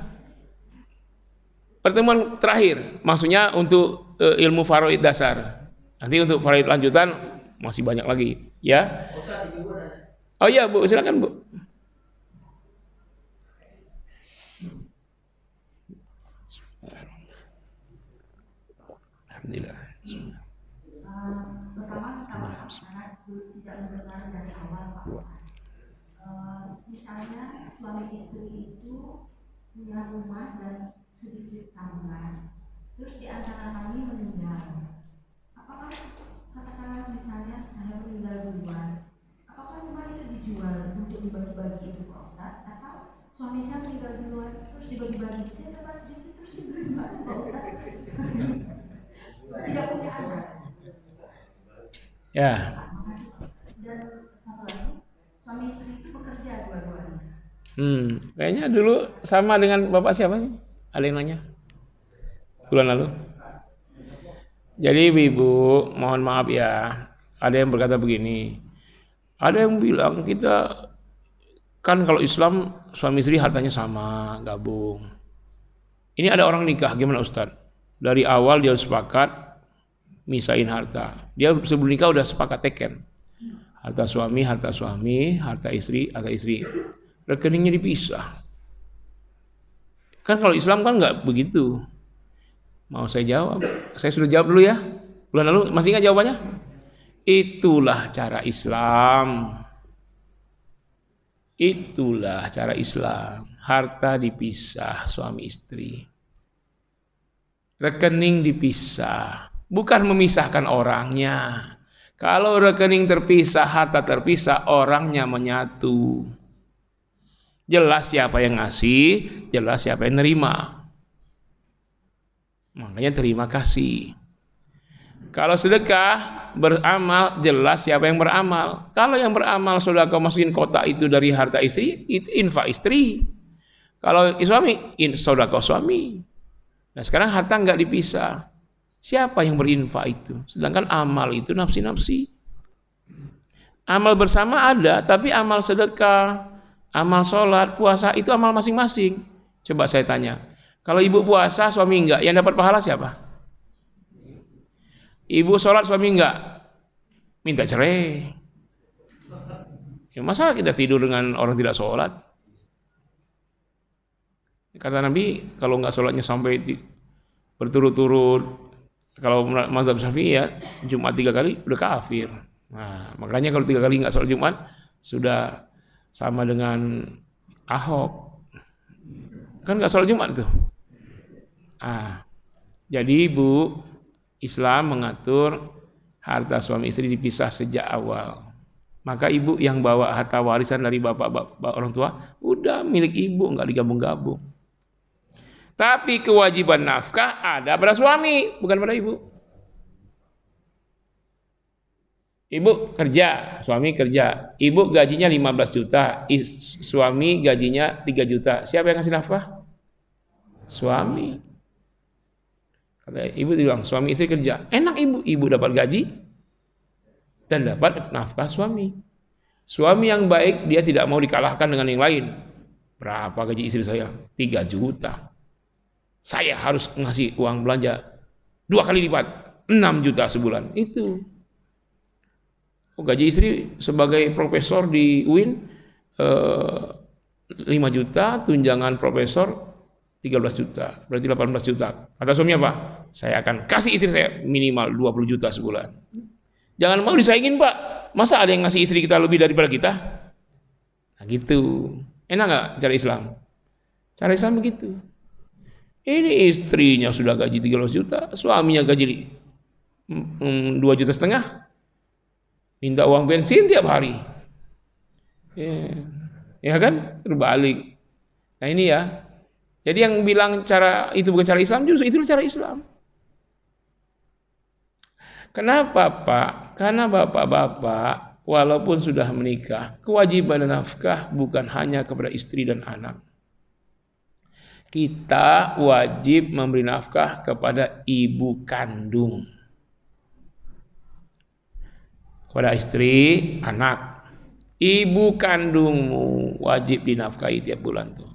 pertemuan terakhir, maksudnya untuk ilmu faraid dasar. Nanti untuk faraid lanjutan masih banyak lagi, ya. Oh iya Bu, silakan Bu. Alhamdulillah. Pertama kita maaf karena tidak mendengar dari awal Pak Ustaz. Misalnya suami istri itu punya rumah dan sedikit tambang, terus di antara kami meninggal. Apakah katakanlah misalnya saya meninggal duluan, apakah rumah itu dijual untuk dibagi-bagi itu Pak Ustaz? Atau suami saya meninggal duluan terus dibagi-bagi, saya dapat sedikit terus dibagi Pak Ustaz? Tidak punya anak. Ya. Dan satu lagi, suami istri itu bekerja dua-duanya. Kayaknya dulu sama dengan Bapak siapa sih? Ada yang nanya? Bulan lalu. Jadi Ibu, mohon maaf ya. Ada yang berkata begini. Ada yang bilang kita kan kalau Islam suami istri hartanya sama, gabung. Ini ada orang nikah, gimana Ustaz? Dari awal dia sepakat misahin harta. Dia sebelum nikah udah sepakat teken. Harta suami, harta istri. Rekeningnya dipisah. Kan kalau Islam kan nggak begitu. Mau saya jawab? Saya sudah jawab dulu ya. Bulan lalu masih ingat jawabannya? Itulah cara Islam. Itulah cara Islam. Harta dipisah suami istri. Rekening dipisah. Bukan memisahkan orangnya. Kalau rekening terpisah, harta terpisah, orangnya menyatu. Jelas siapa yang ngasih, jelas siapa yang nerima. Makanya terima kasih. Kalau sedekah, beramal, jelas siapa yang beramal. Kalau yang beramal sudah kau masukin kotak itu dari harta istri, itu infak istri. Kalau suami, sedekah suami. Nah sekarang harta nggak dipisah. Siapa yang berinfak itu? Sedangkan amal itu nafsi-nafsi. Amal bersama ada, tapi amal sedekah, amal sholat, puasa itu amal masing-masing. Coba saya tanya, kalau ibu puasa, suami enggak, yang dapat pahala siapa? Ibu sholat, suami enggak, minta cerai. Ya, masa kita tidur dengan orang tidak sholat? Kata Nabi, kalau enggak sholatnya sampai berturut-turut, kalau mazhab Syafi'i ya Jumat 3 kali udah kafir. Nah, makanya kalau 3 kali nggak sholat Jumat sudah sama dengan Ahok. Kan nggak sholat Jumat tuh. Jadi Ibu, Islam mengatur harta suami istri dipisah sejak awal. Maka Ibu yang bawa harta warisan dari bapak orang tua, udah milik Ibu, nggak digabung-gabung. Tapi kewajiban nafkah ada pada suami, bukan pada ibu. Ibu kerja, suami kerja. Ibu gajinya 15 juta, suami gajinya 3 juta. Siapa yang ngasih nafkah? Suami. Kata ibu bilang, suami istri kerja. Enak ibu dapat gaji dan dapat nafkah suami. Suami yang baik, dia tidak mau dikalahkan dengan yang lain. Berapa gaji istri saya? 3 juta. Saya harus ngasih uang belanja 2 kali lipat, 6 juta sebulan. Itu. Gaji istri sebagai profesor di UIN 5 juta, tunjangan profesor 13 juta, berarti 18 juta. Kata suami apa? Saya akan kasih istri saya minimal 20 juta sebulan. Jangan mau disaingin Pak. Masa ada yang ngasih istri kita lebih daripada kita? Nah gitu. Enak gak cara Islam? Cara Islam begitu. Ini istrinya sudah gaji 13 juta, suaminya gaji 2,5 juta. Minta uang bensin tiap hari. Ya kan? Terbalik. Nah ini ya. Jadi yang bilang cara itu bukan cara Islam, justru itu cara Islam. Kenapa Pak? Karena bapak-bapak walaupun sudah menikah, kewajiban nafkah bukan hanya kepada istri dan anak. Kita wajib memberi nafkah kepada ibu kandung, kepada istri, anak. Ibu kandungmu wajib dinafkahi tiap bulan tuh.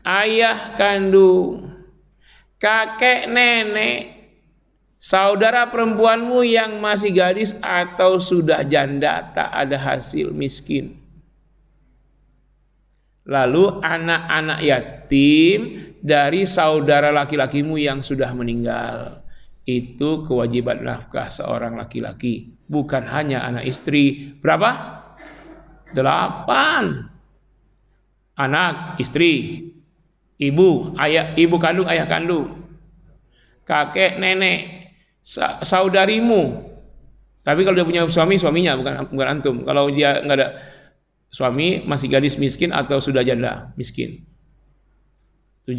Ayah kandung, kakek nenek, saudara perempuanmu yang masih gadis atau sudah janda tak ada hasil, miskin. Lalu anak-anak yatim dari saudara laki-lakimu yang sudah meninggal. Itu kewajiban nafkah seorang laki-laki, bukan hanya anak istri. Berapa? 8. Anak, istri, ibu, ayah, ibu kandung, ayah kandung, kakek, nenek, saudarimu. Tapi kalau dia punya suami, suaminya, bukan antum. Kalau dia nggak ada suami, masih gadis miskin atau sudah janda miskin. 7.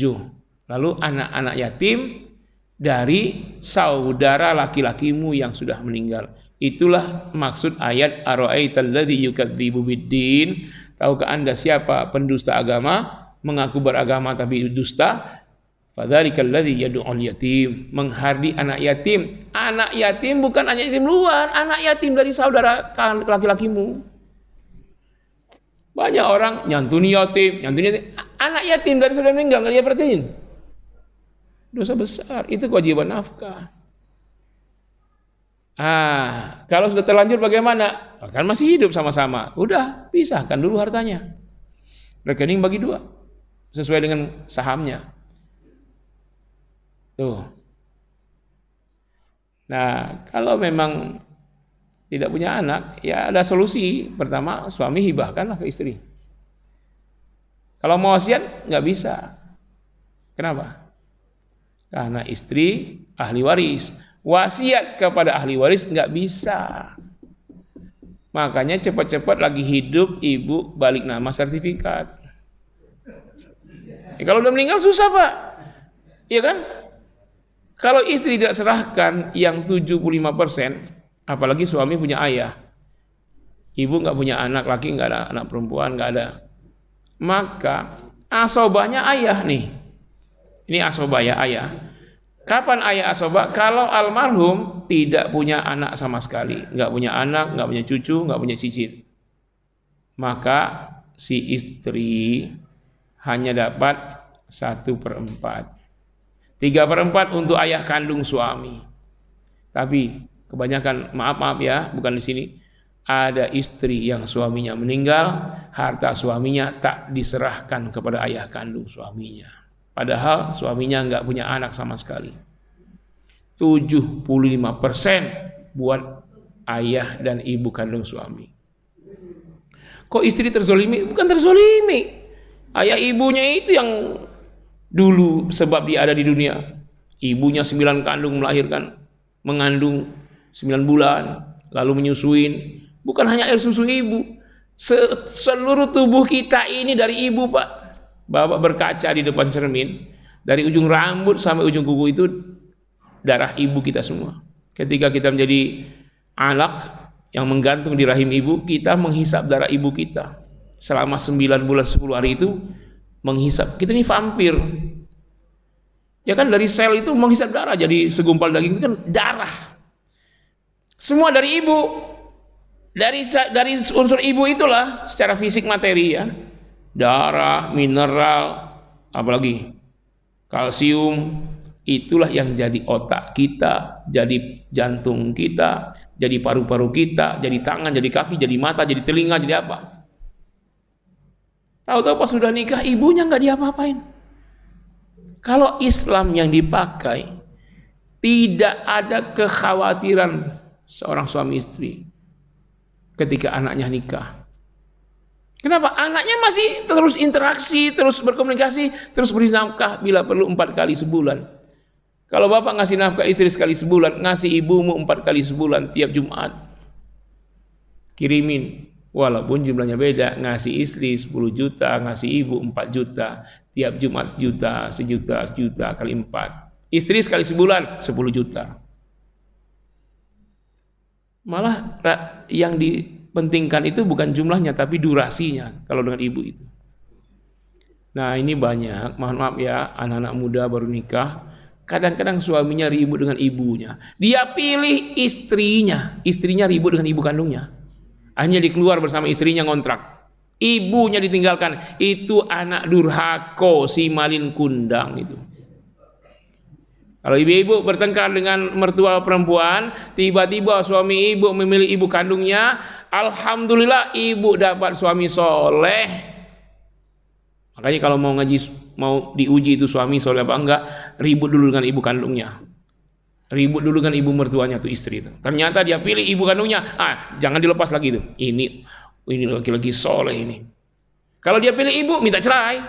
Lalu anak-anak yatim dari saudara laki-lakimu yang sudah meninggal. Itulah maksud ayat ara'aital ladzi yukadzibu biddin. Tahukah Anda siapa pendusta agama, mengaku beragama tapi dusta? Fadzalikal ladzi yad'ul yatim, menghardi anak yatim. Anak yatim bukan anak yatim luar, anak yatim dari saudara laki-lakimu. Banyak orang nyantuni yatim. Anak yatim dari saudara meninggal enggak dia perhatiin. Dosa besar, itu kewajiban nafkah. Kalau sudah terlanjur bagaimana? Kan masih hidup sama-sama. Udah, pisahkan dulu hartanya. Rekening bagi 2 sesuai dengan sahamnya. Tuh. Nah, kalau memang tidak punya anak, ya ada solusi. Pertama, suami hibahkanlah ke istri. Kalau mau wasiat, nggak bisa. Kenapa? Karena istri ahli waris. Wasiat kepada ahli waris nggak bisa. Makanya cepat-cepat lagi hidup ibu balik nama sertifikat. Kalau udah meninggal susah Pak. Iya kan? Kalau istri tidak serahkan yang 75%, apalagi suami punya ayah. Ibu nggak punya anak laki, nggak ada anak perempuan, nggak ada. Maka asobahnya ayah nih. Ini asobah ya ayah. Kapan ayah asobah? Kalau almarhum tidak punya anak sama sekali, nggak punya anak, nggak punya cucu, nggak punya cicit, maka si istri hanya dapat 1/4. 3/4 untuk ayah kandung suami. Tapi kebanyakan maaf ya, bukan di sini. Ada istri yang suaminya meninggal, harta suaminya tak diserahkan kepada ayah kandung suaminya. Padahal suaminya nggak punya anak sama sekali. 75% buat ayah dan ibu kandung suami. Kok istri terzolimi? Bukan terzolimi. Ayah ibunya itu yang dulu sebab dia ada di dunia. Ibunya 9 kandung melahirkan, mengandung 9 bulan, lalu menyusuin. Bukan hanya air susu ibu. Seluruh tubuh kita ini dari ibu Pak. Bapak berkaca di depan cermin, dari ujung rambut sampai ujung kuku itu darah ibu kita semua. Ketika kita menjadi anak yang menggantung di rahim ibu, kita menghisap darah ibu kita. Selama 9 bulan 10 hari itu menghisap. Kita ini vampir. Ya kan dari sel itu menghisap darah, jadi segumpal daging itu kan darah. Semua dari ibu. Dari unsur ibu itulah secara fisik materi ya. Darah, mineral, apalagi kalsium, itulah yang jadi otak kita, jadi jantung kita, jadi paru-paru kita, jadi tangan, jadi kaki, jadi mata, jadi telinga, jadi apa? Tahu-tahu pas sudah nikah ibunya nggak diapa-apain. Kalau Islam yang dipakai, tidak ada kekhawatiran seorang suami istri ketika anaknya nikah. Kenapa? Anaknya masih terus interaksi, terus berkomunikasi, terus beri nafkah bila perlu 4 kali sebulan. Kalau bapak ngasih nafkah istri sekali sebulan, ngasih ibumu 4 kali sebulan tiap Jumat. Kirimin, walaupun jumlahnya beda, ngasih istri 10 juta, ngasih ibu 4 juta, tiap Jumat 1 juta, 1 juta, 1 juta kali 4. Istri sekali sebulan 10 juta. Malah yang dipentingkan itu bukan jumlahnya tapi durasinya kalau dengan ibu itu. Nah ini banyak, mohon maaf ya, anak-anak muda baru nikah, kadang-kadang suaminya ribut dengan ibunya. Dia pilih istrinya ribut dengan ibu kandungnya. Akhirnya dikeluar bersama istrinya ngontrak. Ibunya ditinggalkan. Itu anak durhaka, si malin kundang itu. Kalau ibu-ibu bertengkar dengan mertua perempuan, tiba-tiba suami ibu memilih ibu kandungnya, alhamdulillah ibu dapat suami soleh. Makanya kalau mau ngaji, mau diuji itu suami soleh apa enggak, ribut dulu dengan ibu kandungnya. Ribut dulu dengan ibu mertuanya tuh istri itu. Ternyata dia pilih ibu kandungnya, jangan dilepas lagi tuh. Ini laki-laki soleh ini. Kalau dia pilih ibu, minta cerai.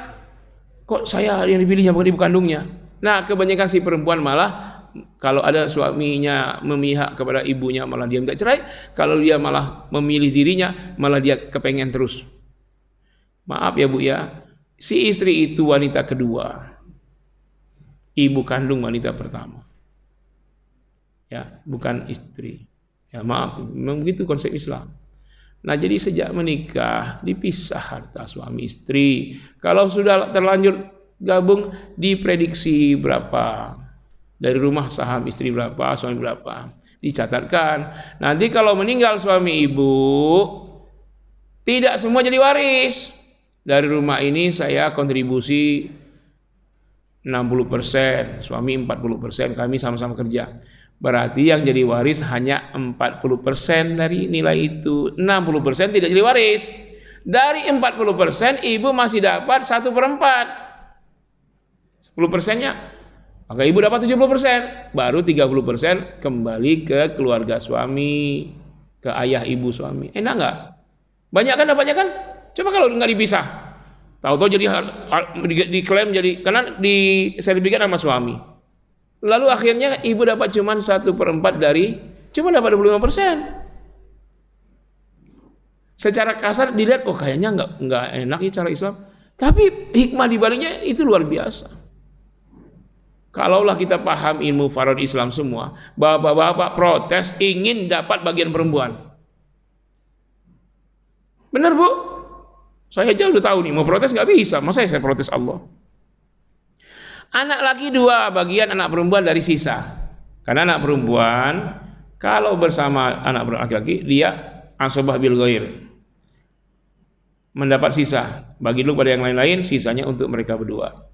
Kok saya yang dipilihnya bukan ibu kandungnya? Nah, kebanyakan si perempuan malah kalau ada suaminya memihak kepada ibunya malah dia minta cerai, kalau dia malah memilih dirinya malah dia kepengen terus. Maaf ya Bu ya, si istri itu wanita kedua, ibu kandung wanita pertama. Ya, bukan istri. Ya maaf, memang begitu konsep Islam. Nah, jadi sejak menikah dipisah harta suami istri. Kalau sudah terlanjur gabung diprediksi berapa dari rumah saham istri berapa, suami berapa, dicatatkan. Nanti kalau meninggal suami ibu tidak semua jadi waris. Dari rumah ini saya kontribusi 60%, suami 40%, kami sama-sama kerja. Berarti yang jadi waris hanya 40% dari nilai itu, 60% tidak jadi waris. Dari 40% ibu masih dapat 1/4. 10%-nya, maka ibu dapat 70%, baru 30% kembali ke keluarga suami, ke ayah ibu suami. Enak nggak? Banyak kan dapatnya kan? Coba kalau nggak dipisah, tahu-tahu jadi diklaim jadi karena disertifikat sama suami. Lalu akhirnya ibu dapat cuma 1/4 dari, cuma dapat 25%. Secara kasar dilihat, oh kayaknya nggak enak ya cara Islam. Tapi hikmah di baliknya itu luar biasa. Kalaulah kita paham ilmu farad Islam semua, bapak-bapak protes ingin dapat bagian perempuan. Benar Bu? Saya aja udah tahu nih, mau protes nggak bisa, masa saya protes Allah? Anak laki 2, bagian anak perempuan dari sisa. Karena anak perempuan kalau bersama anak laki-laki dia asobah bil ghair, mendapat sisa, bagi dulu pada yang lain-lain, sisanya untuk mereka berdua.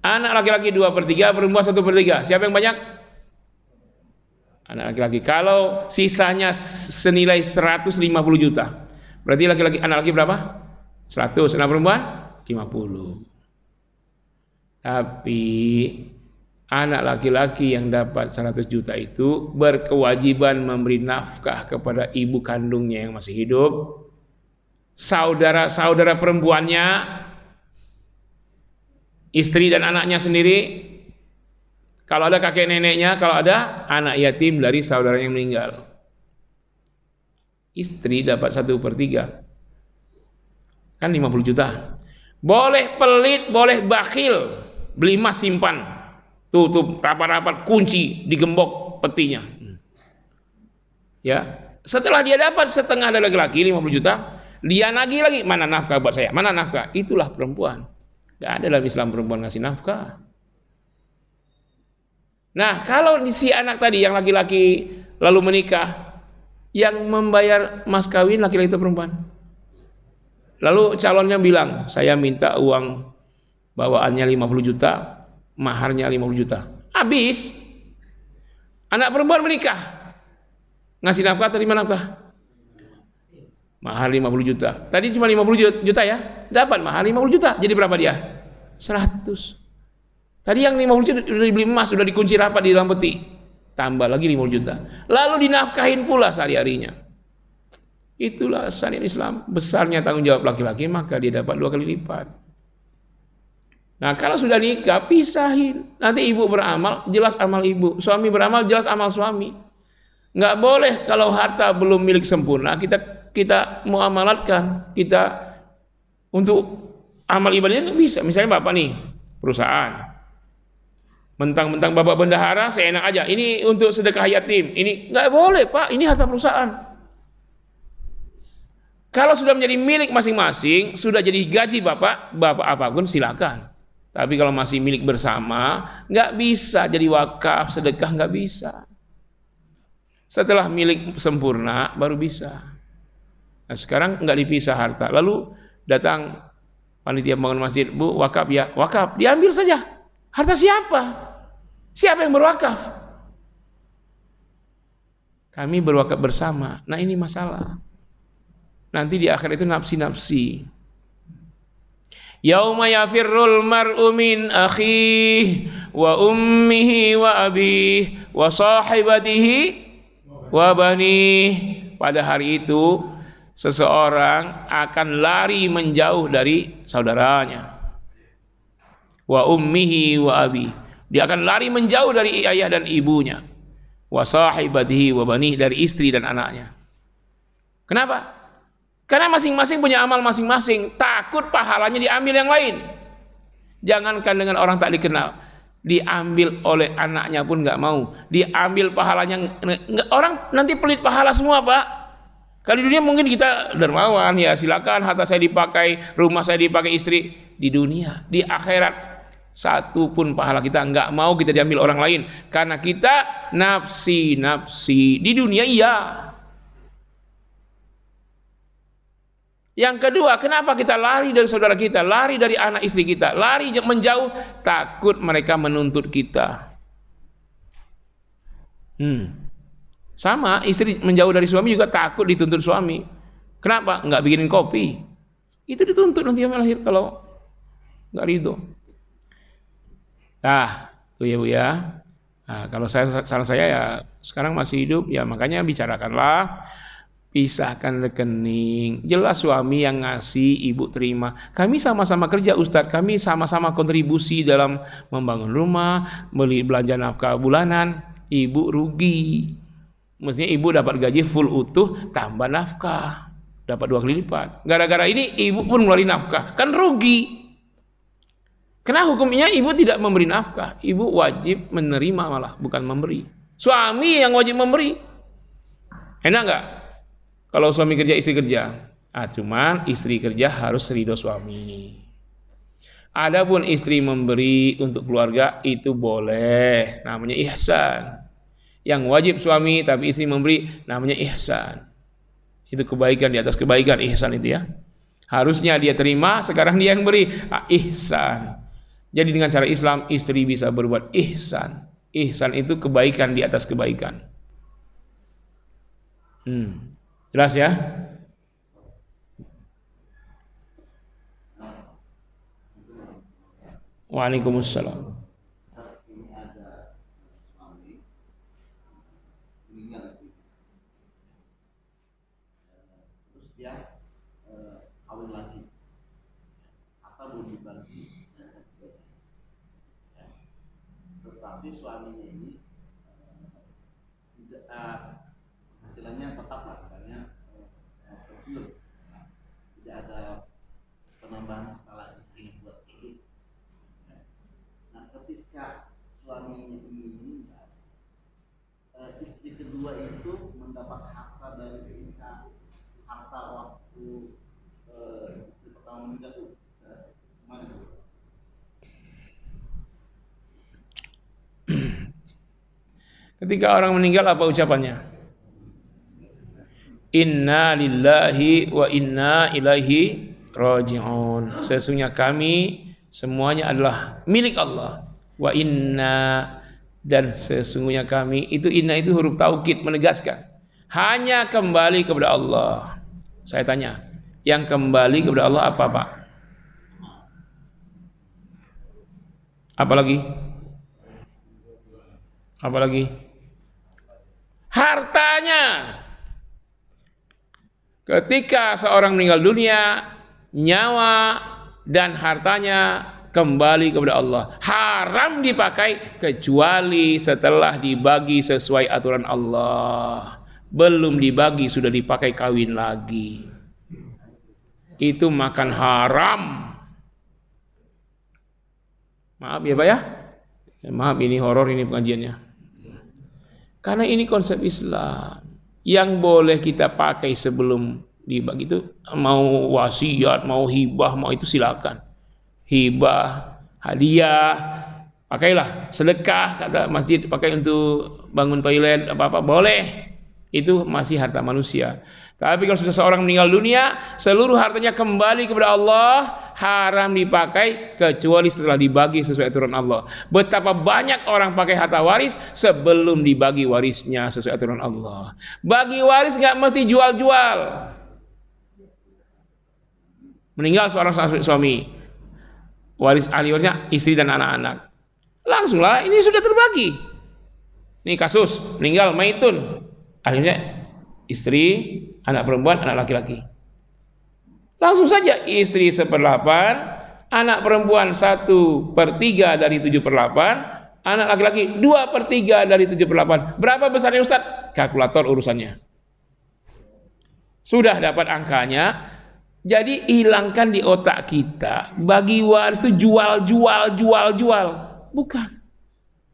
Anak laki-laki 2/3, perempuan 1/3. Siapa yang banyak? Anak laki-laki. Kalau sisanya senilai 150 juta, berarti laki-laki anak laki berapa? 100. Anak perempuan 50. Tapi anak laki-laki yang dapat 100 juta itu berkewajiban memberi nafkah kepada ibu kandungnya yang masih hidup, saudara-saudara perempuannya, istri dan anaknya sendiri, kalau ada kakek neneknya, kalau ada anak yatim dari saudara yang meninggal. Istri dapat 1/3, kan 50 juta. Boleh pelit, boleh bakhil, beli emas simpan, tutup rapat-rapat, kunci, digembok petinya. Ya, setelah dia dapat setengah dari laki-laki 50 juta, dia nagih lagi, mana nafkah buat saya, mana nafkah? Itulah perempuan. Gak ada dalam Islam perempuan ngasih nafkah. Nah, kalau si anak tadi yang laki-laki lalu menikah, yang membayar mas kawin laki-laki itu perempuan. Lalu calonnya bilang, saya minta uang bawaannya 50 juta, maharnya 50 juta. Habis. Anak perempuan menikah, ngasih nafkah atau terima nafkah? Mahar 50 juta. Tadi cuma 50 juta ya, dapat mahar 50 juta. Jadi berapa dia? 100. Tadi yang 50 juta sudah dibeli emas, sudah dikunci rapat di dalam peti. Tambah lagi 50 juta. Lalu dinafkahin pula sehari-harinya. Itulah syariat Islam. Besarnya tanggung jawab laki-laki, maka dia dapat 2 kali lipat. Nah, kalau sudah nikah, pisahin. Nanti ibu beramal, jelas amal ibu. Suami beramal, jelas amal suami. Nggak boleh kalau harta belum milik sempurna, kita muamalatkan, kita untuk amal ibadahnya nggak bisa. Misalnya bapak nih, perusahaan. Mentang-mentang bapak bendahara, seenak aja. Ini untuk sedekah yatim. Ini nggak boleh Pak, ini harta perusahaan. Kalau sudah menjadi milik masing-masing, sudah jadi gaji bapak apapun silakan. Tapi kalau masih milik bersama, nggak bisa jadi wakaf, sedekah nggak bisa. Setelah milik sempurna, baru bisa. Nah, sekarang nggak dipisah harta. Lalu datang panitia bangun masjid, Bu, wakaf ya, wakaf, diambil saja. Harta siapa? Siapa yang berwakaf? Kami berwakaf bersama. Nah ini masalah. Nanti di akhir itu nafsi-nafsi. Yauma yafirrul mar'u min akhihi wa ummihi wa abihi wa sahibatihi wa banihi. Pada hari itu seseorang akan lari menjauh dari saudaranya. Wa ummihi wa abihi. Dia akan lari menjauh dari ayah dan ibunya. Wa sahibatihi wa banihi, dari istri dan anaknya. Kenapa? Karena masing-masing punya amal masing-masing, takut pahalanya diambil yang lain. Jangankan dengan orang tak dikenal, diambil oleh anaknya pun nggak mau, diambil pahalanya. Orang nanti pelit pahala semua, Pak. Kalau di dunia mungkin kita dermawan, ya silakan, harta saya dipakai, rumah saya dipakai istri. Di dunia, di akhirat, satu pun pahala kita nggak mau kita diambil orang lain, karena kita nafsi-nafsi. Di dunia iya. Yang kedua, kenapa kita lari dari saudara kita, lari dari anak istri kita, lari menjauh? Takut mereka menuntut kita. Sama, istri menjauh dari suami juga takut dituntut suami. Kenapa? Nggak bikinin kopi. Itu dituntut nanti yang lahir kalau nggak ridho. Nah, itu ya Bu ya. Nah, kalau saran saya ya sekarang masih hidup, ya makanya bicarakanlah. Pisahkan rekening. Jelas suami yang ngasih, ibu terima. Kami sama-sama kerja Ustadz, kami sama-sama kontribusi dalam membangun rumah, beli belanja nafkah bulanan. Ibu rugi. Mestinya ibu dapat gaji full utuh tambah nafkah, dapat 2 kali lipat. Gara-gara ini ibu pun ngeluarin nafkah, kan rugi. Karena hukumnya ibu tidak memberi nafkah, ibu wajib menerima malah, bukan memberi. Suami yang wajib memberi. Enak nggak? Kalau suami kerja, istri kerja. Cuman istri kerja harus ridho suami. Adapun istri memberi untuk keluarga itu boleh, namanya ihsan. Yang wajib suami tapi istri memberi namanya ihsan. Itu kebaikan di atas kebaikan, ihsan itu ya. Harusnya dia terima, sekarang dia yang beri. Ihsan. Jadi dengan cara Islam istri bisa berbuat ihsan. Ihsan itu kebaikan di atas kebaikan. Jelas ya? Waalaikumsalam. Ini ada suami meninggal istri, terus dia kawin lagi, atau belum dibagi, tetapi suaminya ini tidak hasilnya tetap lah, misalnya pensiun, tidak ada penambahan kepala ini buat hidup. Nah, ketika suaminya ini meninggal, istri kedua itu mendapat harta dari sisa harta waktu istri pertama meninggal itu mana itu? Ketika orang meninggal apa ucapannya? Inna lillahi wa inna ilaihi raji'un. Sesungguhnya kami semuanya adalah milik Allah. Wa inna, dan sesungguhnya kami, itu inna itu huruf taukid menegaskan, hanya kembali kepada Allah. Saya tanya, yang kembali kepada Allah apa Pak? Apalagi? Apalagi? Hartanya. Ketika seorang meninggal dunia, nyawa dan hartanya kembali kepada Allah. Haram dipakai kecuali setelah dibagi sesuai aturan Allah. Belum dibagi sudah dipakai kawin lagi. Itu makan haram. Maaf ya Pak ya. Maaf ini horor ini pengajiannya. Karena ini konsep Islam. Yang boleh kita pakai sebelum dibagi itu mau wasiat, mau hibah, mau itu silakan. Hibah, hadiah, pakailah. Sedekah, kata masjid pakai untuk bangun toilet apa-apa boleh. Itu masih harta manusia. Tapi kalau sudah seorang meninggal dunia, seluruh hartanya kembali kepada Allah, haram dipakai kecuali setelah dibagi sesuai aturan Allah. Betapa banyak orang pakai harta waris sebelum dibagi warisnya sesuai aturan Allah. Bagi waris nggak mesti jual-jual. Meninggal seorang suami, waris ahli warisnya istri dan anak-anak. Langsunglah ini sudah terbagi. Ini kasus meninggal maitun, akhirnya istri, anak perempuan, anak laki-laki. Langsung saja istri 1/8, anak perempuan 1/3 dari 7/8, anak laki-laki 2/3 dari 7/8. Berapa besarnya Ustaz? Kalkulator urusannya. Sudah dapat angkanya. Jadi hilangkan di otak kita bagi waris itu jual. Bukan.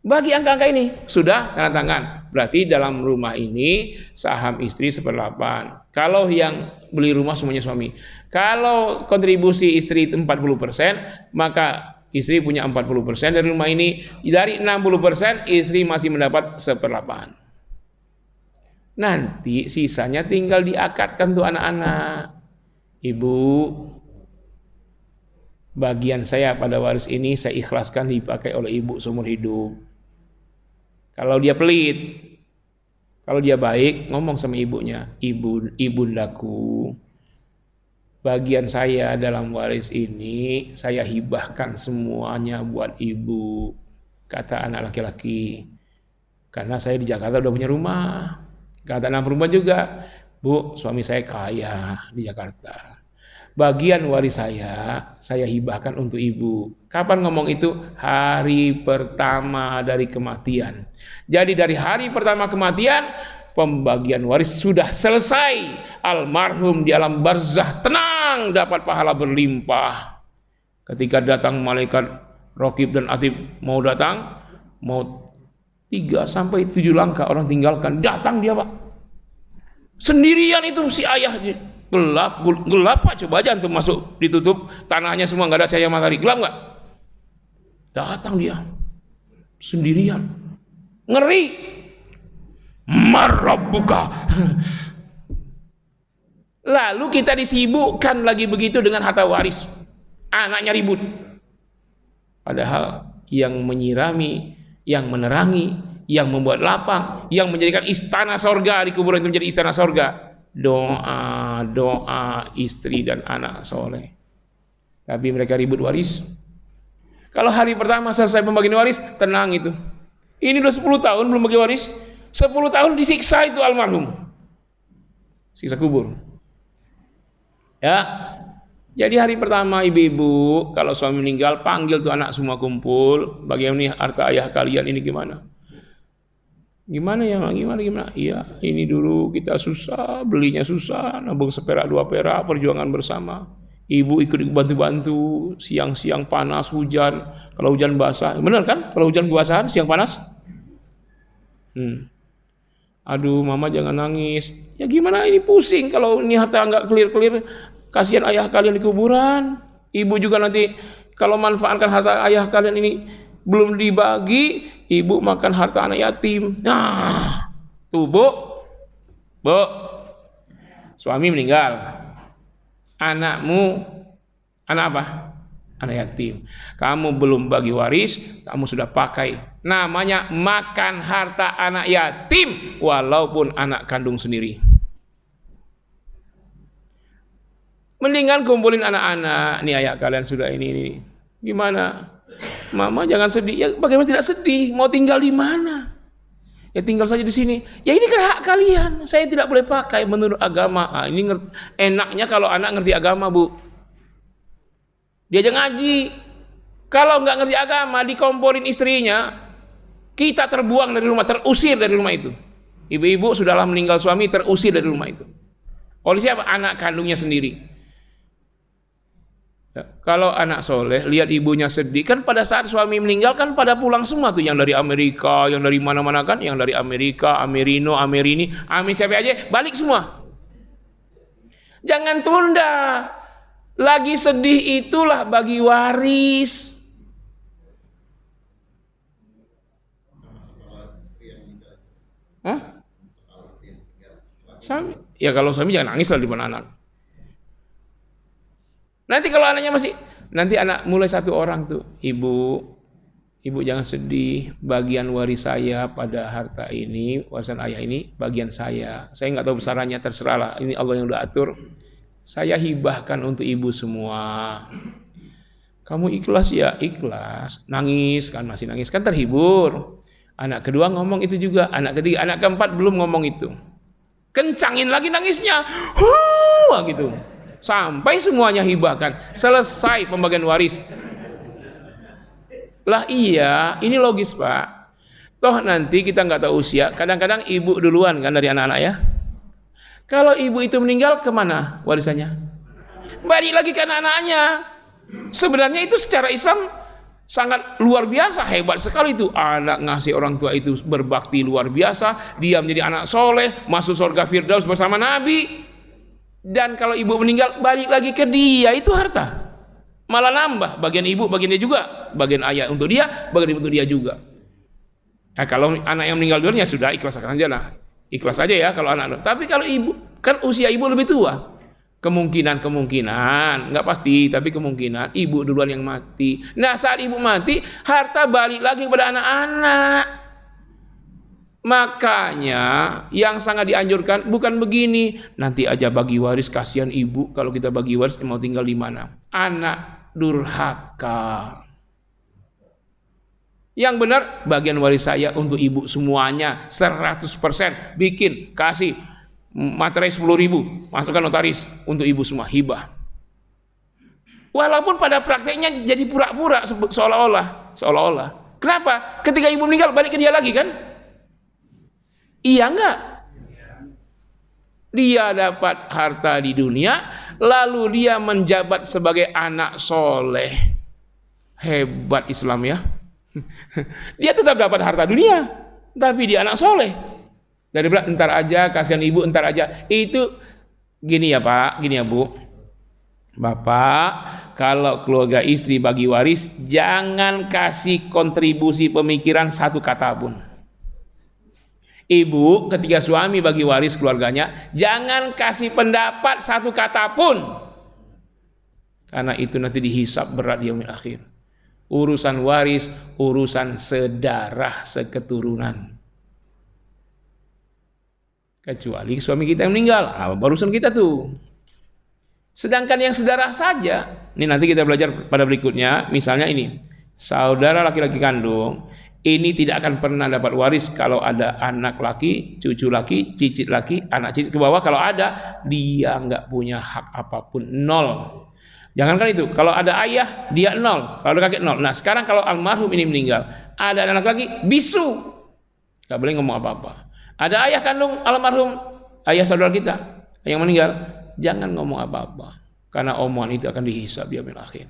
Bagi angka-angka ini sudah tanda tangan. Berarti dalam rumah ini saham istri 1/8. Kalau yang beli rumah semuanya suami. Kalau kontribusi istri 40%, maka istri punya 40% dari rumah ini. Dari 60% istri masih mendapat 1/8. Nanti sisanya tinggal diakadkan tuh anak-anak. Ibu, bagian saya pada waris ini saya ikhlaskan dipakai oleh ibu seumur hidup. Kalau dia pelit, kalau dia baik, ngomong sama ibunya, ibundaku, bagian saya dalam waris ini saya hibahkan semuanya buat ibu, kata anak laki-laki. Karena saya di Jakarta udah punya rumah. Kata anak perempuan juga, Bu, suami saya kaya di Jakarta. Bagian waris saya hibahkan untuk ibu. Kapan ngomong itu? Hari pertama dari kematian. Jadi dari hari pertama kematian, pembagian waris sudah selesai. Almarhum di alam barzah tenang, dapat pahala berlimpah. Ketika datang malaikat Raqib dan Atid mau datang, mau 3 sampai 7 langkah orang tinggalkan, datang dia Pak. Sendirian itu si ayah, gelap Pak, coba aja antum masuk, ditutup tanahnya semua, nggak ada cahaya matahari, gelap nggak? Datang dia sendirian, ngeri. Marabbuka. Lalu kita disibukkan lagi begitu dengan harta waris, anaknya ribut, padahal yang menyirami, yang menerangi, yang membuat lapang, yang menjadikan istana sorga di kuburan itu menjadi istana sorga, doa istri dan anak soleh. Tapi mereka ribut waris. Kalau hari pertama selesai pembagian waris, tenang itu. Ini udah 10 tahun belum bagi waris, 10 tahun disiksa itu almarhum, siksa kubur. Ya, jadi hari pertama ibu-ibu kalau suami meninggal, panggil tuh anak semua kumpul. Bagaimana nih harta ayah kalian ini gimana? Gimana ya, gimana? Iya, ini dulu kita susah, belinya susah, nabung 1 perak 2 perak, perjuangan bersama. Ibu ikut bantu-bantu, siang-siang panas, hujan. Kalau hujan basah, benar kan? Kalau hujan kebasahan, siang panas. Aduh, mama jangan nangis. Ya gimana ini, pusing kalau ini harta nggak clear, kasihan ayah kalian di kuburan. Ibu juga nanti kalau manfaatkan harta ayah kalian ini belum dibagi, ibu makan harta anak yatim. Nah, tuh bu, suami meninggal, anakmu, anak apa? Anak yatim. Kamu belum bagi waris, kamu sudah pakai. Namanya makan harta anak yatim, walaupun anak kandung sendiri. Mendingan kumpulin anak-anak, nih ayah kalian sudah ini. Gimana? Mama jangan sedih. Ya bagaimana tidak sedih? Mau tinggal di mana? Ya tinggal saja di sini. Ya ini kan hak kalian. Saya tidak boleh pakai menurut agama. Ini enaknya kalau anak ngerti agama, Bu. Dia aja ngaji. Kalau nggak ngerti agama, dikomporin istrinya, kita terbuang dari rumah, terusir dari rumah itu. Ibu-ibu sudahlah meninggal suami, terusir dari rumah itu. Oleh siapa? Anak kandungnya sendiri. Kalau anak soleh lihat ibunya sedih, kan pada saat suami meninggal kan pada pulang semua tuh, yang dari Amerika, yang dari mana-mana kan, yang dari Amerika, Amerino, Amerini, siapa aja, balik semua. Jangan tunda. Lagi sedih itulah bagi waris. Hah? Suami. Ya kalau suami jangan nangis lah di depan anak. Nanti kalau anaknya nanti anak mulai satu orang tuh, ibu jangan sedih, bagian waris saya pada harta ini, warisan ayah ini, bagian saya nggak tahu besarannya, terserah lah, ini Allah yang udah atur, saya hibahkan untuk ibu semua. Kamu ikhlas ya? Ikhlas. Nangis kan, masih nangis kan, terhibur. Anak kedua ngomong itu juga, anak ketiga, anak keempat belum ngomong itu, kencangin lagi nangisnya, gitu. Sampai semuanya hibahkan, selesai pembagian waris. Lah iya, ini logis Pak. Toh nanti kita nggak tahu usia, kadang-kadang ibu duluan kan dari anak-anak ya. Kalau ibu itu meninggal, kemana warisannya? Balik lagi ke anak-anaknya. Sebenarnya itu secara Islam sangat luar biasa, hebat sekali itu. Anak ngasih orang tua itu berbakti luar biasa, dia menjadi anak soleh, masuk surga Firdaus bersama Nabi. Dan kalau ibu meninggal, balik lagi ke dia, itu harta. Malah nambah, bagian ibu, bagian dia juga, bagian ayah untuk dia, bagian ibu untuk dia juga. Nah, kalau anak yang meninggal duluan ya sudah, ikhlaskan aja lah, ikhlas aja ya kalau anak. Tapi kalau ibu, kan usia ibu lebih tua, kemungkinan nggak pasti, tapi kemungkinan ibu duluan yang mati. Nah, saat ibu mati, harta balik lagi kepada anak-anak. Makanya yang sangat dianjurkan bukan begini, nanti aja bagi waris, kasihan ibu kalau kita bagi waris mau tinggal di mana. Anak durhaka. Yang benar, bagian waris saya untuk ibu semuanya 100%, bikin, kasih materai 10.000, masukkan notaris untuk ibu semua, hibah. Walaupun pada prakteknya jadi pura-pura, seolah-olah. Kenapa? Ketika ibu meninggal balik ke dia lagi kan? Iya enggak? Dia dapat harta di dunia, lalu dia menjabat sebagai anak soleh. Hebat Islam ya. Dia tetap dapat harta dunia, tapi dia anak soleh. Daripada entar aja, kasihan ibu, entar aja. Itu gini ya Pak, gini ya Bu. Bapak, kalau keluarga istri bagi waris, jangan kasih kontribusi pemikiran satu kata pun. Ibu, ketika suami bagi waris keluarganya, jangan kasih pendapat satu kata pun. Karena itu nanti dihisab berat di yaumil akhir. Urusan waris, urusan sedarah, seketurunan. Kecuali suami kita yang meninggal, barusan kita tuh. Sedangkan yang sedarah saja, ini nanti kita belajar pada berikutnya, misalnya ini, saudara laki-laki kandung, ini tidak akan pernah dapat waris kalau ada anak laki, cucu laki, cicit laki, anak cicit ke bawah. Kalau ada, dia nggak punya hak apapun, nol. Jangankan itu, kalau ada ayah, dia nol. Kalau ada kakek, nol. Nah sekarang kalau almarhum ini meninggal, ada anak laki, bisu, nggak boleh ngomong apa-apa. Ada ayah kandung almarhum, ayah saudara kita yang meninggal, jangan ngomong apa-apa, karena omongan itu akan dihisab di yaumil akhir.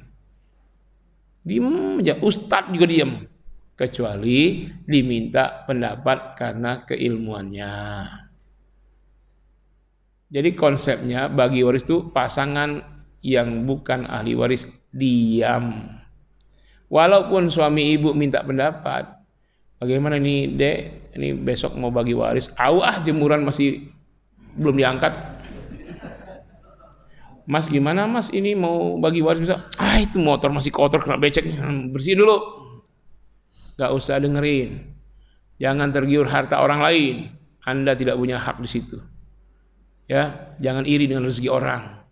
Diem aja, ustadz juga diem. Kecuali diminta pendapat karena keilmuannya. Jadi konsepnya bagi waris itu pasangan yang bukan ahli waris diam. Walaupun suami ibu minta pendapat, bagaimana nih Dek, ini besok mau bagi waris, jemuran masih belum diangkat. Mas gimana Mas, ini mau bagi waris bisa? Itu motor masih kotor kena beceknya, bersihin dulu. Gak usah dengerin. Jangan tergiur harta orang lain. Anda tidak punya hak di situ. Ya, jangan iri dengan rezeki orang.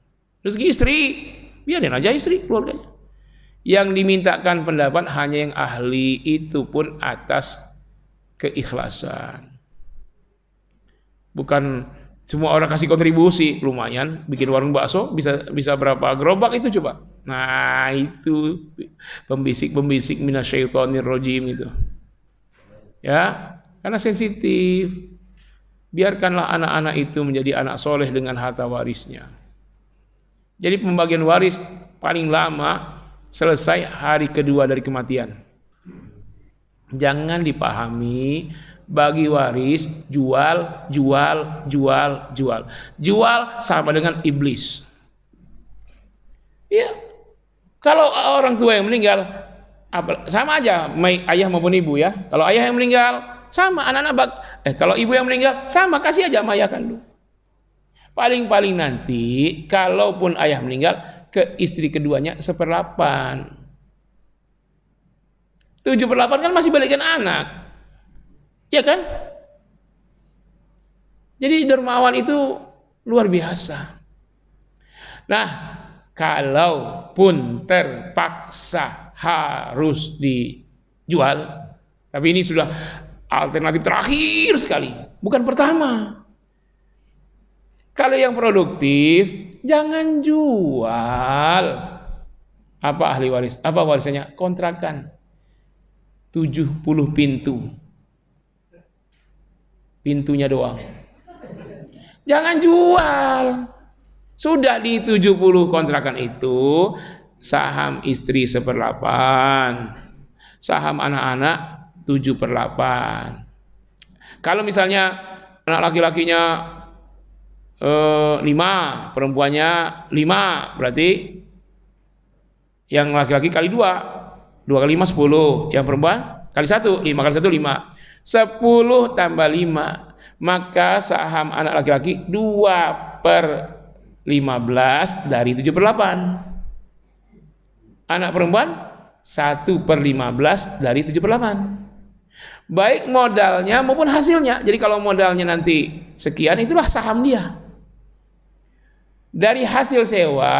Rezeki istri, biarin aja istri keluarganya. Yang dimintakan pendapat hanya yang ahli, itu pun atas keikhlasan. Bukan semua orang kasih kontribusi, lumayan bikin warung bakso bisa berapa gerobak itu coba. Nah, itu pembisik-pembisik minasyaitonir rajim itu. Ya, karena sensitif. Biarkanlah anak-anak itu menjadi anak soleh dengan harta warisnya. Jadi pembagian waris paling lama selesai hari kedua dari kematian. Jangan dipahami bagi waris jual. Jual sama dengan iblis. Ya. Kalau orang tua yang meninggal sama aja, ayah maupun ibu ya. Kalau ayah yang meninggal sama anak-anak kalau ibu yang meninggal sama, kasih aja sama ayah kandung. Paling-paling nanti, kalaupun ayah meninggal, ke istri keduanya 1/8. 7/8 kan masih balikkan anak. Ya kan? Jadi dermawan itu luar biasa. Nah, kalaupun terpaksa harus dijual, tapi ini sudah alternatif terakhir sekali, bukan pertama. Kalau yang produktif, jangan jual. Apa ahli waris? Apa warisannya? Kontrakan 70 pintu. Pintunya doang. Jangan jual. Sudah di 70 kontrakan itu, saham istri 1/8, saham anak-anak 7/8. Kalau misalnya anak laki-lakinya 5, perempuannya 5, berarti yang laki-laki kali 2 kali 5 10, yang perempuan kali 1, 5 kali 1 5, 10 tambah 5, maka saham anak laki-laki 2/15 dari 7/8, anak perempuan 1/15 dari 7/8, baik modalnya maupun hasilnya. Jadi kalau modalnya nanti sekian, itulah saham dia. Dari hasil sewa,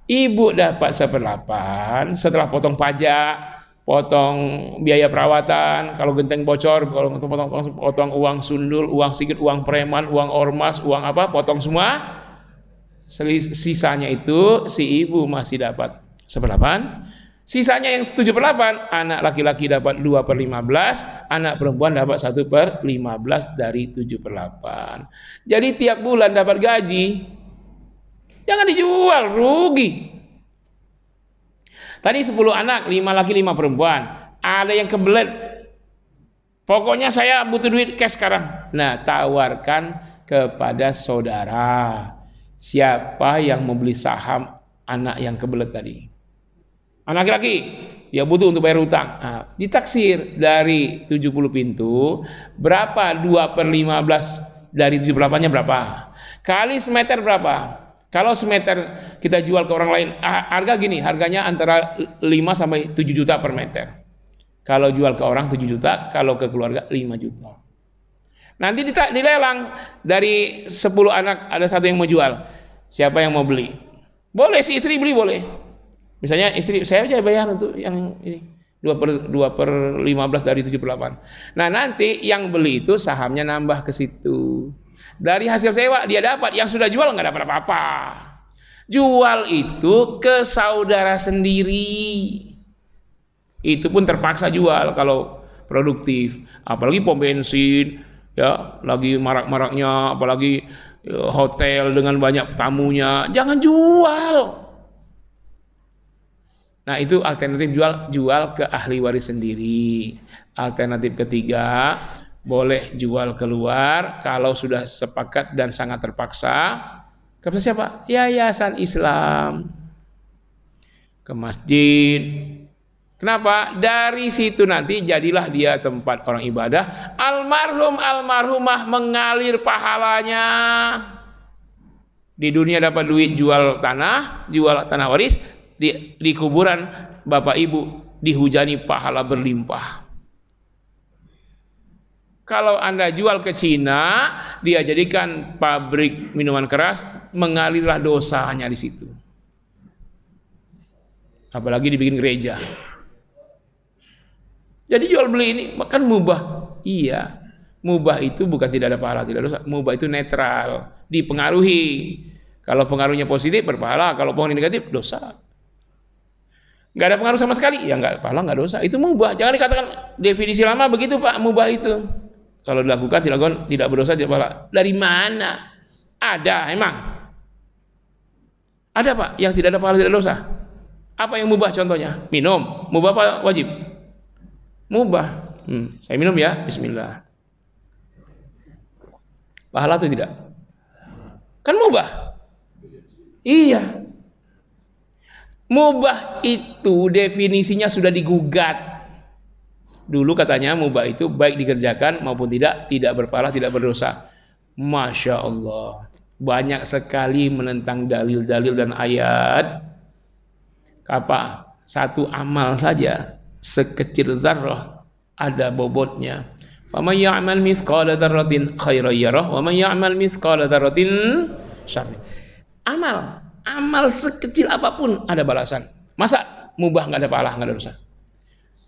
ibu dapat 1/8 setelah potong pajak, potong biaya perawatan, kalau genteng bocor, kalau potong uang sundul, uang sikit, uang preman, uang ormas, uang apa, potong semua. Sisanya itu si ibu masih dapat 1/8. Sisanya yang 7/8, anak laki-laki dapat 2/15, anak perempuan dapat 1/15 dari 7/8. Jadi tiap bulan dapat gaji. Jangan dijual, rugi. Tadi 10 anak, 5 laki 5 perempuan. Ada yang kebelet. Pokoknya saya butuh duit cash sekarang. Nah, tawarkan kepada saudara. Siapa yang membeli saham anak yang kebelet tadi? Anak laki-laki, dia butuh untuk bayar hutang. Nah, ditaksir dari 70 pintu, berapa 2/15 dari 7/8-nya berapa? Kali semeter berapa? Kalau semeter kita jual ke orang lain, harga gini, harganya antara 5 sampai 7 juta per meter. Kalau jual ke orang 7 juta, kalau ke keluarga 5 juta. Nanti dilelang, dari 10 anak ada satu yang mau jual. Siapa yang mau beli? Boleh si istri beli, boleh. Misalnya istri saya aja bayar untuk yang ini 2/15 dari 7/8. Nah, nanti yang beli itu sahamnya nambah ke situ. Dari hasil sewa dia dapat, yang sudah jual nggak dapat apa-apa. Jual itu ke saudara sendiri. Itu pun terpaksa jual kalau produktif. Apalagi pom bensin, ya, lagi marak-maraknya, apalagi hotel dengan banyak tamunya, jangan jual. Nah, itu alternatif jual ke ahli waris sendiri. Alternatif ketiga, boleh jual keluar kalau sudah sepakat dan sangat terpaksa. Kepada siapa? Yayasan Islam, ke masjid. Kenapa? Dari situ nanti jadilah dia tempat orang ibadah. Almarhumah mengalir pahalanya. Di dunia dapat duit jual tanah waris. Di kuburan bapak ibu dihujani pahala berlimpah. Kalau Anda jual ke Cina, dia jadikan pabrik minuman keras, mengalirlah dosanya di situ. Apalagi dibikin gereja. Jadi jual beli ini kan mubah. Iya, mubah itu bukan tidak ada pahala, tidak dosa. Mubah itu netral, dipengaruhi. Kalau pengaruhnya positif berpahala, kalau pengaruhnya negatif dosa. Nggak ada pengaruh sama sekali, ya nggak pahala, nggak dosa. Itu mubah. Jangan dikatakan definisi lama begitu Pak, mubah itu. Kalau dilakukan tidak berdosa, tidak pahala. Dari mana? Ada emang? Ada Pak yang tidak ada pahala, tidak dosa. Apa yang mubah contohnya? Minum. Mubah apa wajib? Mubah. Saya minum ya, bismillah. Pahala atau tidak? Kan mubah. Iya. Mubah itu definisinya sudah digugat. Dulu katanya mubah itu baik dikerjakan maupun tidak berpahala, tidak berdosa. Masya Allah. banyak sekali menentang dalil-dalil dan ayat. Apa? Satu amal saja sekecil dzarrah ada bobotnya. Faman ya'mal mithqala dzarratin khairan yarah wa man ya'mal mithqala dzarratin syarran. Amal sekecil apapun ada balasan. Masa mubah nggak ada pahala, nggak ada dosa?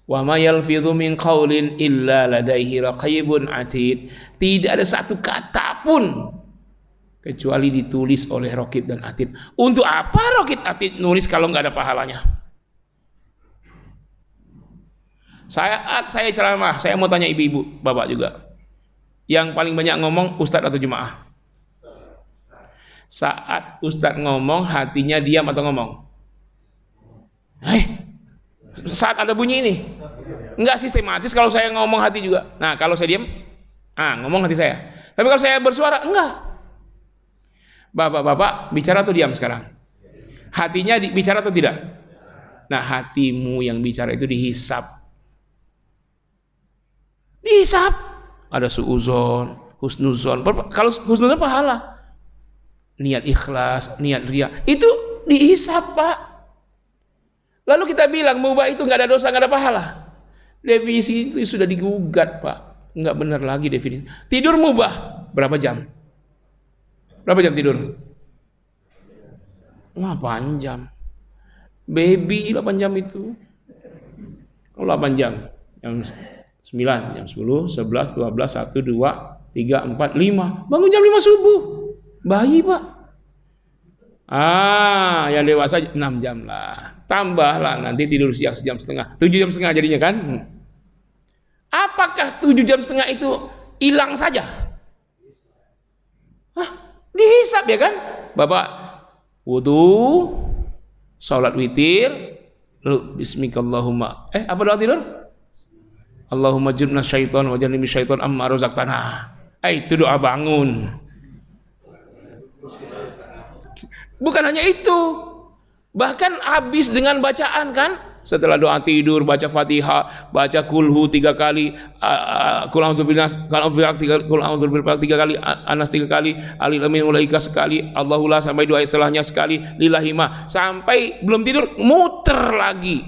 Wa ma yalfidhu min qaulin illa ladaihi raqibun atid. Tidak ada satu kata pun kecuali ditulis oleh raqib dan atid. Untuk apa raqib atid nulis kalau nggak ada pahalanya? Saya ceramah, saya mau tanya ibu-ibu, bapak juga. Yang paling banyak ngomong ustadz atau jemaah? Saat ustadz ngomong, hatinya diam atau ngomong? Saat ada bunyi ini, enggak sistematis. Kalau saya ngomong hati juga. Nah, kalau saya diam, ngomong hati saya. Tapi kalau saya bersuara, enggak. Bapak-bapak bicara atau diam sekarang? Hatinya bicara atau tidak? Nah, hatimu yang bicara itu dihisap. Dihisap. Ada suuzon, husnuzon. Kalau husnuzon pahala. Niat ikhlas, niat riya, itu dihisap, Pak. Lalu kita bilang mubah itu nggak ada dosa, nggak ada pahala. Definisi itu sudah digugat, Pak. Nggak benar lagi definisi. Tidur mubah berapa jam? Berapa jam tidur? 8 jam. Baby 8 jam itu. 8 jam. Jam 9, jam 10, 11, 12, 1, 2, 3, 4, 5. Bangun jam 5 subuh. Bayi, Pak. Yang dewasa 6 jam lah. Tambahlah nanti tidur siang sejam setengah. 7 jam setengah jadinya kan? Apakah 7 jam setengah itu hilang saja? Dihisap ya kan? Bapak wudu, salat witir, lalu bismikallahumma. Apa doa tidur? Allahumma jibna syaitan wa jannibni syaitan amma razaqtana. Itu doa bangun. Bukan hanya itu, bahkan habis dengan bacaan kan, setelah doa tidur baca Fatihah, baca kulhu 3 kali, kul a'udzu binas, kul a'udzu bil falaq 3 kali, anas 3 kali, alil amin ulaika sekali, Allahullah sampai doa istilahnya sekali, lillahima sampai belum tidur muter lagi.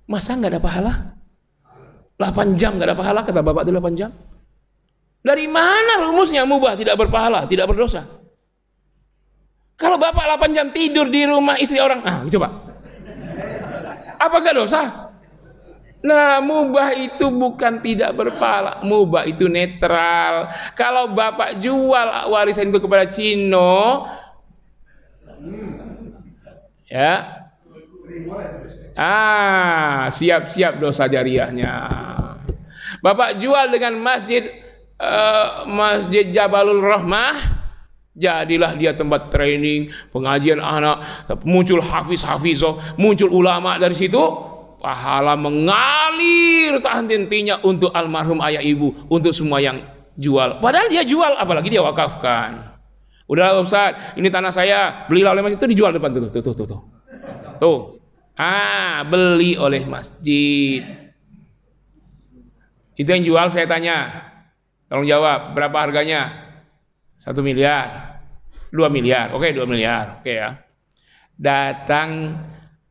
Masa nggak ada pahala? 8 jam nggak ada pahala kata bapak itu 8 jam? Dari mana rumusnya mubah tidak berpahala, tidak berdosa? Kalau bapak 8 jam tidur di rumah istri orang, coba. Apa enggak dosa? Nah, mubah itu bukan tidak berpahala, mubah itu netral. Kalau bapak jual warisan itu kepada Cino, ya, siap-siap dosa jariahnya. Bapak jual dengan masjid Jabalul Rahmah, jadilah dia tempat training, pengajian anak, muncul hafiz-hafizah, muncul ulama dari situ, pahala mengalir tak henti-hentinya untuk almarhum ayah ibu, untuk semua yang jual. Padahal dia jual, apalagi dia wakafkan. Udah Ustaz, ini tanah saya, belilah oleh masjid, itu dijual depan tuh. Beli oleh masjid. Itu yang jual, saya tanya, tolong jawab, berapa harganya? 1 miliar, 2 miliar, oke 2 miliar, oke ya. Datang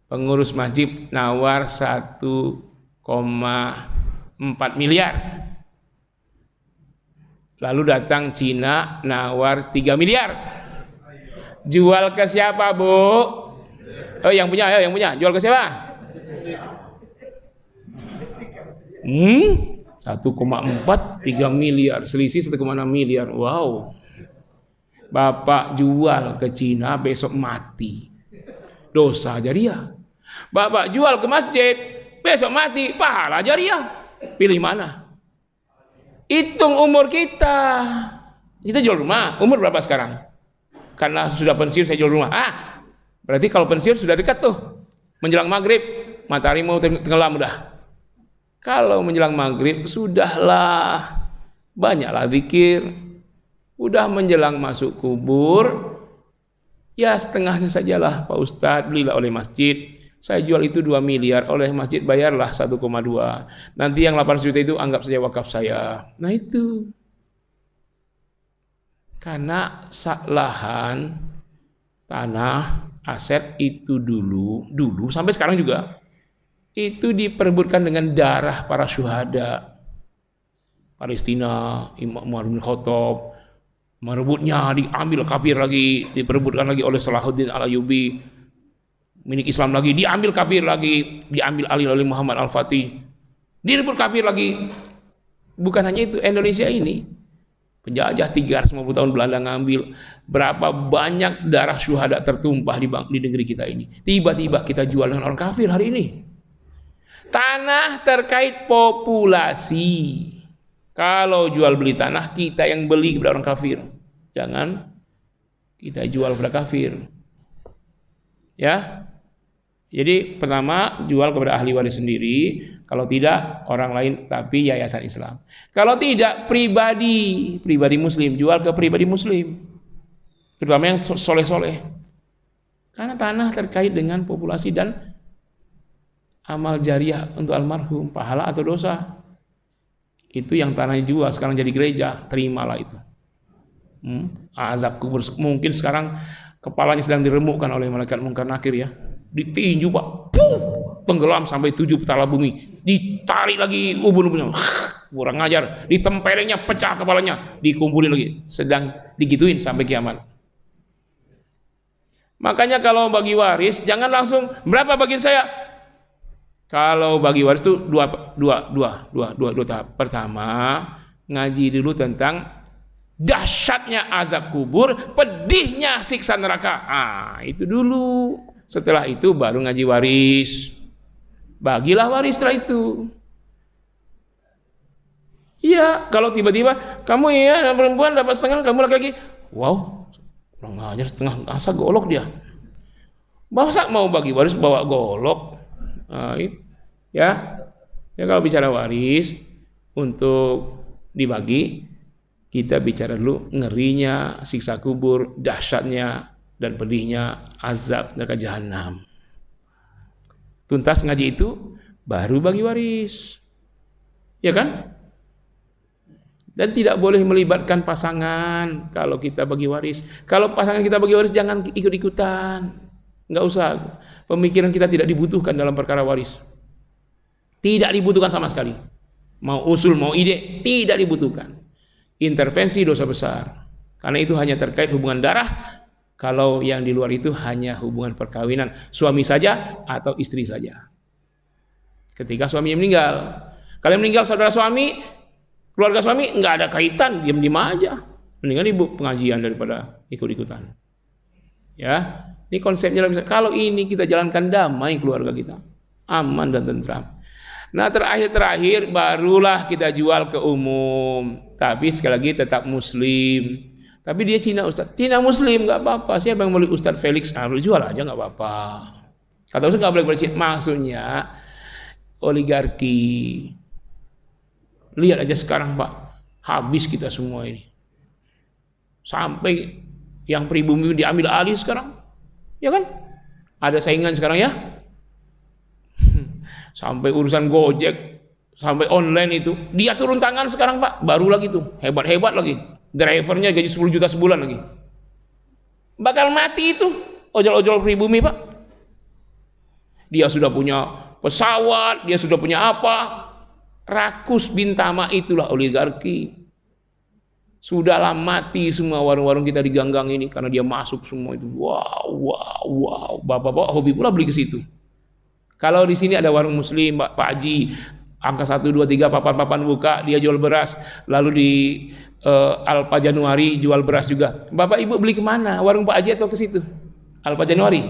pengurus masjid nawar 1,4 miliar. Lalu datang Cina nawar 3 miliar. Jual ke siapa, Bu? Yang punya, jual ke siapa? 1,4, 3 miliar, selisih 1,6 miliar. Wow. Bapak jual ke Cina, besok mati, dosa jariah. Bapak jual ke masjid, besok mati, pahala jariah. Pilih mana? Hitung umur kita. Kita jual rumah, umur berapa sekarang? Karena sudah pensiun saya jual rumah. Berarti kalau pensiun sudah dekat tuh, menjelang maghrib, matahari mau tenggelam udah. Kalau menjelang maghrib, sudahlah, banyaklah zikir. Udah menjelang masuk kubur, ya setengahnya sajalah Pak Ustadz, belilah oleh masjid. Saya jual itu 2 miliar, oleh masjid bayarlah 1,2. Nanti yang 800 juta itu anggap saja wakaf saya. Nah itu. Karena lahan, tanah, aset itu dulu sampai sekarang juga itu diperebutkan dengan darah para syuhada. Palestina, Imam Umar bin Khattab merebutnya, diambil kafir lagi, diperebutkan lagi oleh Salahuddin Al-Ayyubi, milik Islam lagi, diambil kafir lagi, diambil alih oleh Muhammad Al-Fatih, direbut kafir lagi. Bukan hanya itu, Indonesia ini penjajah 350 tahun Belanda ngambil, berapa banyak darah syuhada tertumpah di negeri kita ini. Tiba-tiba kita jual dengan orang kafir hari ini. Tanah terkait populasi. Kalau jual beli tanah, kita yang beli kepada orang kafir. Jangan kita jual kepada kafir. Ya. Jadi pertama jual kepada ahli waris sendiri, kalau tidak orang lain tapi yayasan Islam. Kalau tidak pribadi muslim, jual ke pribadi muslim. Terutama yang soleh-soleh. Karena tanah terkait dengan populasi dan amal jariah untuk almarhum, pahala atau dosa. Itu yang tanahnya jual sekarang jadi gereja, terimalah itu. Azab kubur mungkin sekarang kepalanya sedang diremukkan oleh malaikat Munkar Nakir ya. Ditinju Pak, tenggelam sampai 7 petala bumi, ditarik lagi ubun-ubunnya, kurang ngajar, ditempelengnya pecah kepalanya, dikumpulin lagi, sedang digituin sampai kiamat. Makanya kalau bagi waris jangan langsung berapa bagian saya. Kalau bagi waris itu dua tahap. Pertama, ngaji dulu tentang dahsyatnya azab kubur, pedihnya siksa neraka. Itu dulu. Setelah itu baru ngaji waris. Bagilah waris setelah itu. Iya, kalau tiba-tiba kamu ya perempuan dapat setengah, kamu laki-laki. Wow, kurang ngajar setengah, asa golok dia. Masa mau bagi waris bawa golok? Ya kalau bicara waris untuk dibagi, kita bicara dulu ngerinya siksa kubur, dahsyatnya dan pedihnya azab neraka jahanam. Tuntas ngaji itu baru bagi waris, ya kan? Dan tidak boleh melibatkan pasangan kalau kita bagi waris. Kalau pasangan kita bagi waris jangan ikut-ikutan, nggak usah. Pemikiran kita tidak dibutuhkan dalam perkara waris. Tidak dibutuhkan sama sekali. Mau usul, mau ide, tidak dibutuhkan. Intervensi dosa besar. Karena itu hanya terkait hubungan darah. Kalau yang di luar itu hanya hubungan perkawinan. Suami saja atau istri saja. Ketika suaminya meninggal. Kalau meninggal saudara suami, keluarga suami, nggak ada kaitan, diam-diam aja. Mendingan ibu pengajian daripada ikut-ikutan. Ya, ini konsepnya. Kalau ini kita jalankan damai keluarga kita. Aman dan tentram. Nah terakhir barulah kita jual ke umum. Tapi sekali lagi tetap muslim. Tapi dia Cina Ustaz. Cina muslim nggak apa-apa. Siapa yang beli Ustaz Felix? Boleh jual aja nggak apa-apa. Kata Ustaz nggak boleh beli. Maksudnya oligarki. Lihat aja sekarang Pak. Habis kita semua ini. Sampai yang pribumi diambil alih sekarang. Ya kan? Ada saingan sekarang ya. Sampai urusan Gojek, sampai online itu, dia turun tangan sekarang Pak, baru lagi tuh, hebat-hebat lagi, drivernya gaji 10 juta sebulan lagi, bakal mati itu, ojol-ojol pribumi Pak. Dia sudah punya pesawat, dia sudah punya apa, rakus bintama, itulah oligarki. Sudahlah mati semua warung-warung kita di gang-gang ini, karena dia masuk semua itu, wow, bapak-bapak hobi pula beli ke situ. Kalau di sini ada warung muslim, Pak Haji, angka 1, 2, 3, papan-papan buka, dia jual beras. Lalu di Alfa Januari jual beras juga. Bapak Ibu beli kemana? Warung Pak Haji atau ke situ? Alfa Januari.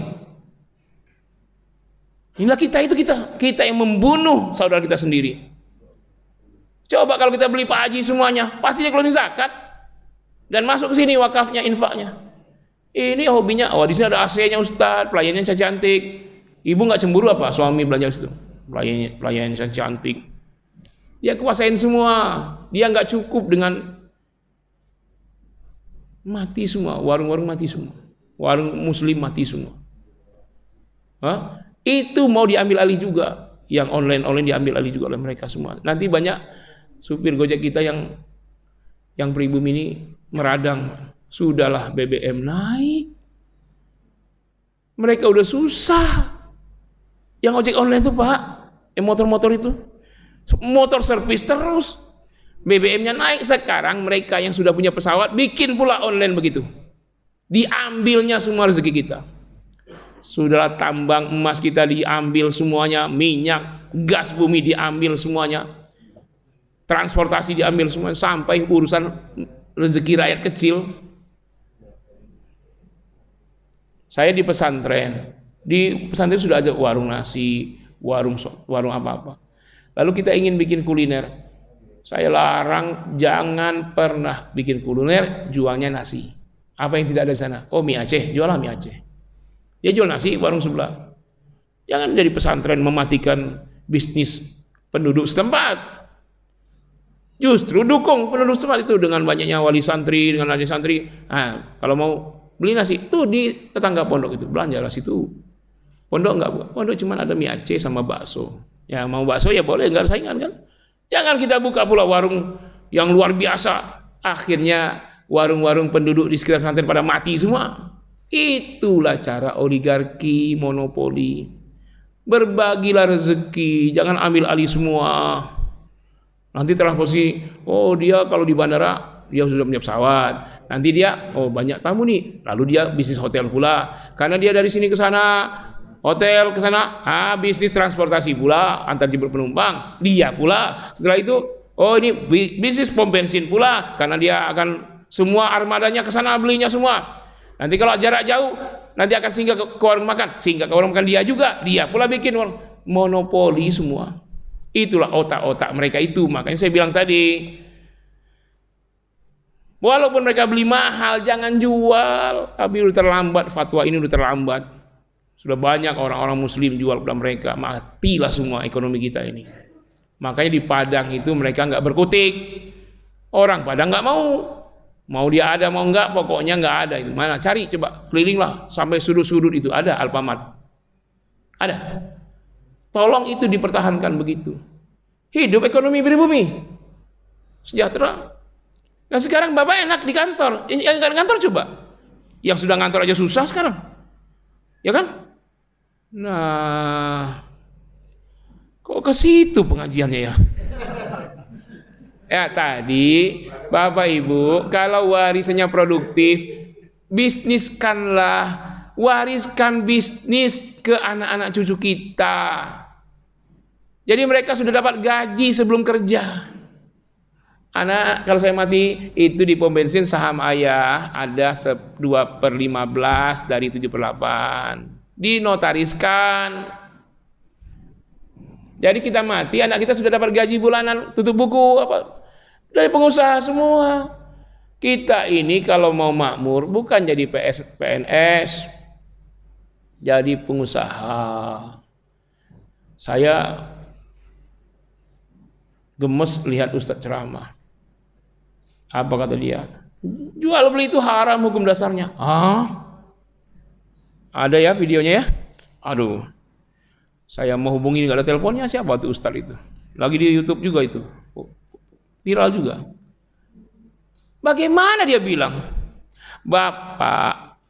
Inilah kita yang membunuh saudara kita sendiri. Coba kalau kita beli Pak Haji semuanya, pasti dia keluarin zakat dan masuk ke sini wakafnya, infaknya. Ini hobinya, di sini ada AC-nya Ustaz, pelayannya cantik. Ibu nggak cemburu apa suami belanja situ? Pelayan cantik. Dia kuasain semua. Dia nggak cukup dengan mati semua. Warung-warung mati semua. Warung muslim mati semua. Itu mau diambil alih juga. Yang online diambil alih juga oleh mereka semua. Nanti banyak supir Gojek kita yang pribumi ini meradang. Sudahlah BBM naik. Mereka udah susah. Yang ojek online tuh Pak, yang motor-motor itu. Motor servis terus. BBM-nya naik. Sekarang mereka yang sudah punya pesawat bikin pula online begitu. Diambilnya semua rezeki kita. Sudahlah tambang emas kita diambil semuanya, minyak, gas bumi diambil semuanya, transportasi diambil semuanya, sampai urusan rezeki rakyat kecil. Saya di pesantren sudah ada warung nasi, warung apa-apa. Lalu kita ingin bikin kuliner. Saya larang, jangan pernah bikin kuliner jualnya nasi. Apa yang tidak ada di sana? Oh, mie Aceh, jualah mie Aceh. Dia jual nasi warung sebelah. Jangan jadi pesantren mematikan bisnis penduduk setempat. Justru dukung penduduk setempat itu dengan banyaknya wali santri, dengan wali santri. Nah, kalau mau beli nasi itu di tetangga pondok itu, belanjalah situ. Pondok enggak, pondok cuma ada mie Aceh sama bakso. Ya mau bakso ya boleh, enggak ada saingan kan. Jangan kita buka pula warung yang luar biasa. Akhirnya warung-warung penduduk di sekitar pesantren pada mati semua. Itulah cara oligarki, monopoli. Berbagilah rezeki, jangan ambil alih semua. Nanti transportasi, oh dia kalau di bandara dia sudah punya pesawat. Nanti dia, oh banyak tamu nih, lalu dia bisnis hotel pula. Karena dia dari sini ke sana, hotel ke sana, bisnis transportasi pula, antar jemput penumpang, dia pula. Setelah itu, oh ini bisnis pom bensin pula, karena dia akan semua armadanya ke sana belinya semua. Nanti kalau jarak jauh, nanti akan singgah ke warung makan, singgah ke warung makan dia juga, dia pula bikin monopoli semua. Itulah otak-otak mereka itu. Makanya saya bilang tadi, walaupun mereka beli mahal, jangan jual. Tapi udah terlambat, fatwa ini udah terlambat. Sudah banyak orang-orang muslim jual kepada mereka, matilah semua ekonomi kita ini. Makanya di Padang itu mereka nggak berkutik. Orang Padang nggak mau dia ada mau nggak, pokoknya nggak ada itu. Mana cari coba, kelilinglah sampai sudut-sudut itu ada Alfamart, ada. Tolong itu dipertahankan begitu. Hidup ekonomi pribumi, sejahtera. Nah sekarang Bapak enak di kantor, yang nggak di kantor coba, yang sudah ngantor aja susah sekarang, ya kan? Nah, kok ke situ pengajiannya ya? Ya tadi Bapak Ibu, kalau warisannya produktif, bisniskanlah, wariskan bisnis ke anak-anak cucu kita. Jadi mereka sudah dapat gaji sebelum kerja. Anak, kalau saya mati itu di pom bensin saham ayah ada 2/15 dari 7/8. Dinotariskan. Jadi kita mati, anak kita sudah dapat gaji bulanan, tutup buku apa dari pengusaha semua. Kita ini kalau mau makmur bukan jadi PNS, jadi pengusaha. Saya gemes lihat Ustadz ceramah. Apa kata dia? Jual beli itu haram hukum dasarnya. Ada ya videonya ya? Aduh, saya mau hubungi nggak ada teleponnya, siapa tuh Ustadz itu? Lagi di YouTube juga itu, viral juga. Bagaimana dia bilang? Bapak,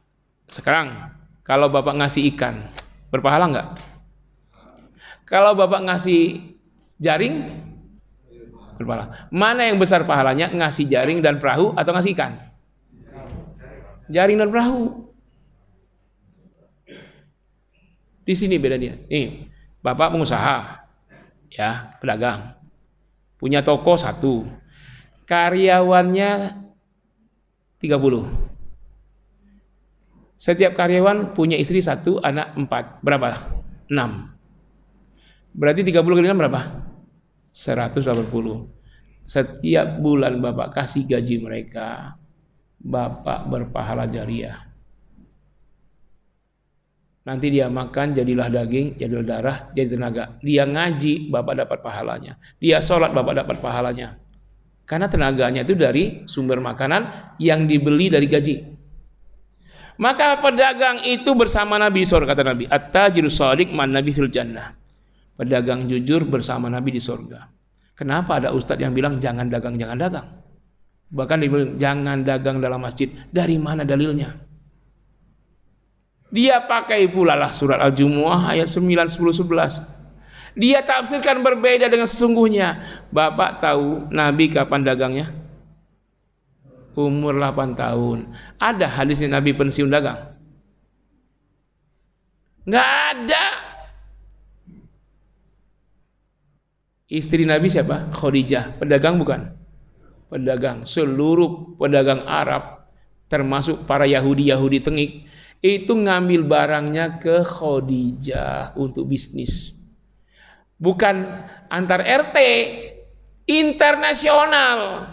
sekarang kalau Bapak ngasih ikan, berpahala nggak? Kalau Bapak ngasih jaring, berpahala. Mana yang besar pahalanya, ngasih jaring dan perahu atau ngasih ikan? Jaring dan perahu. Di sini bedanya. Nih, Bapak pengusaha, ya, pedagang, punya toko 1, karyawannya 30. Setiap karyawan punya istri 1, anak 4. Berapa? 6. Berarti 30 kali 6 berapa? 180. Setiap bulan Bapak kasih gaji mereka, Bapak berpahala jariah. Nanti dia makan, jadilah daging, jadilah darah, jadi tenaga. Dia ngaji, Bapak dapat pahalanya. Dia sholat, Bapak dapat pahalanya. Karena tenaganya itu dari sumber makanan yang dibeli dari gaji. Maka pedagang itu bersama Nabi SAW, kata Nabi, at-tajirus shadiq man nabi fil jannah. Pedagang jujur bersama Nabi di surga. Kenapa ada ustadz yang bilang jangan dagang, jangan dagang? Bahkan dibilang jangan dagang dalam masjid. Dari mana dalilnya? Dia pakai pula lah surat Al-Jumu'ah ayat 9, 10, 11. Dia tafsirkan berbeda dengan sesungguhnya. Bapak tahu Nabi kapan dagangnya? Umur 8 tahun. Ada hadisnya Nabi pensiun dagang? Nggak ada. Istri Nabi siapa? Khadijah. Pedagang bukan? Pedagang. Seluruh pedagang Arab, termasuk para Yahudi tengik, itu ngambil barangnya ke Khadijah untuk bisnis. Bukan antar RT, internasional.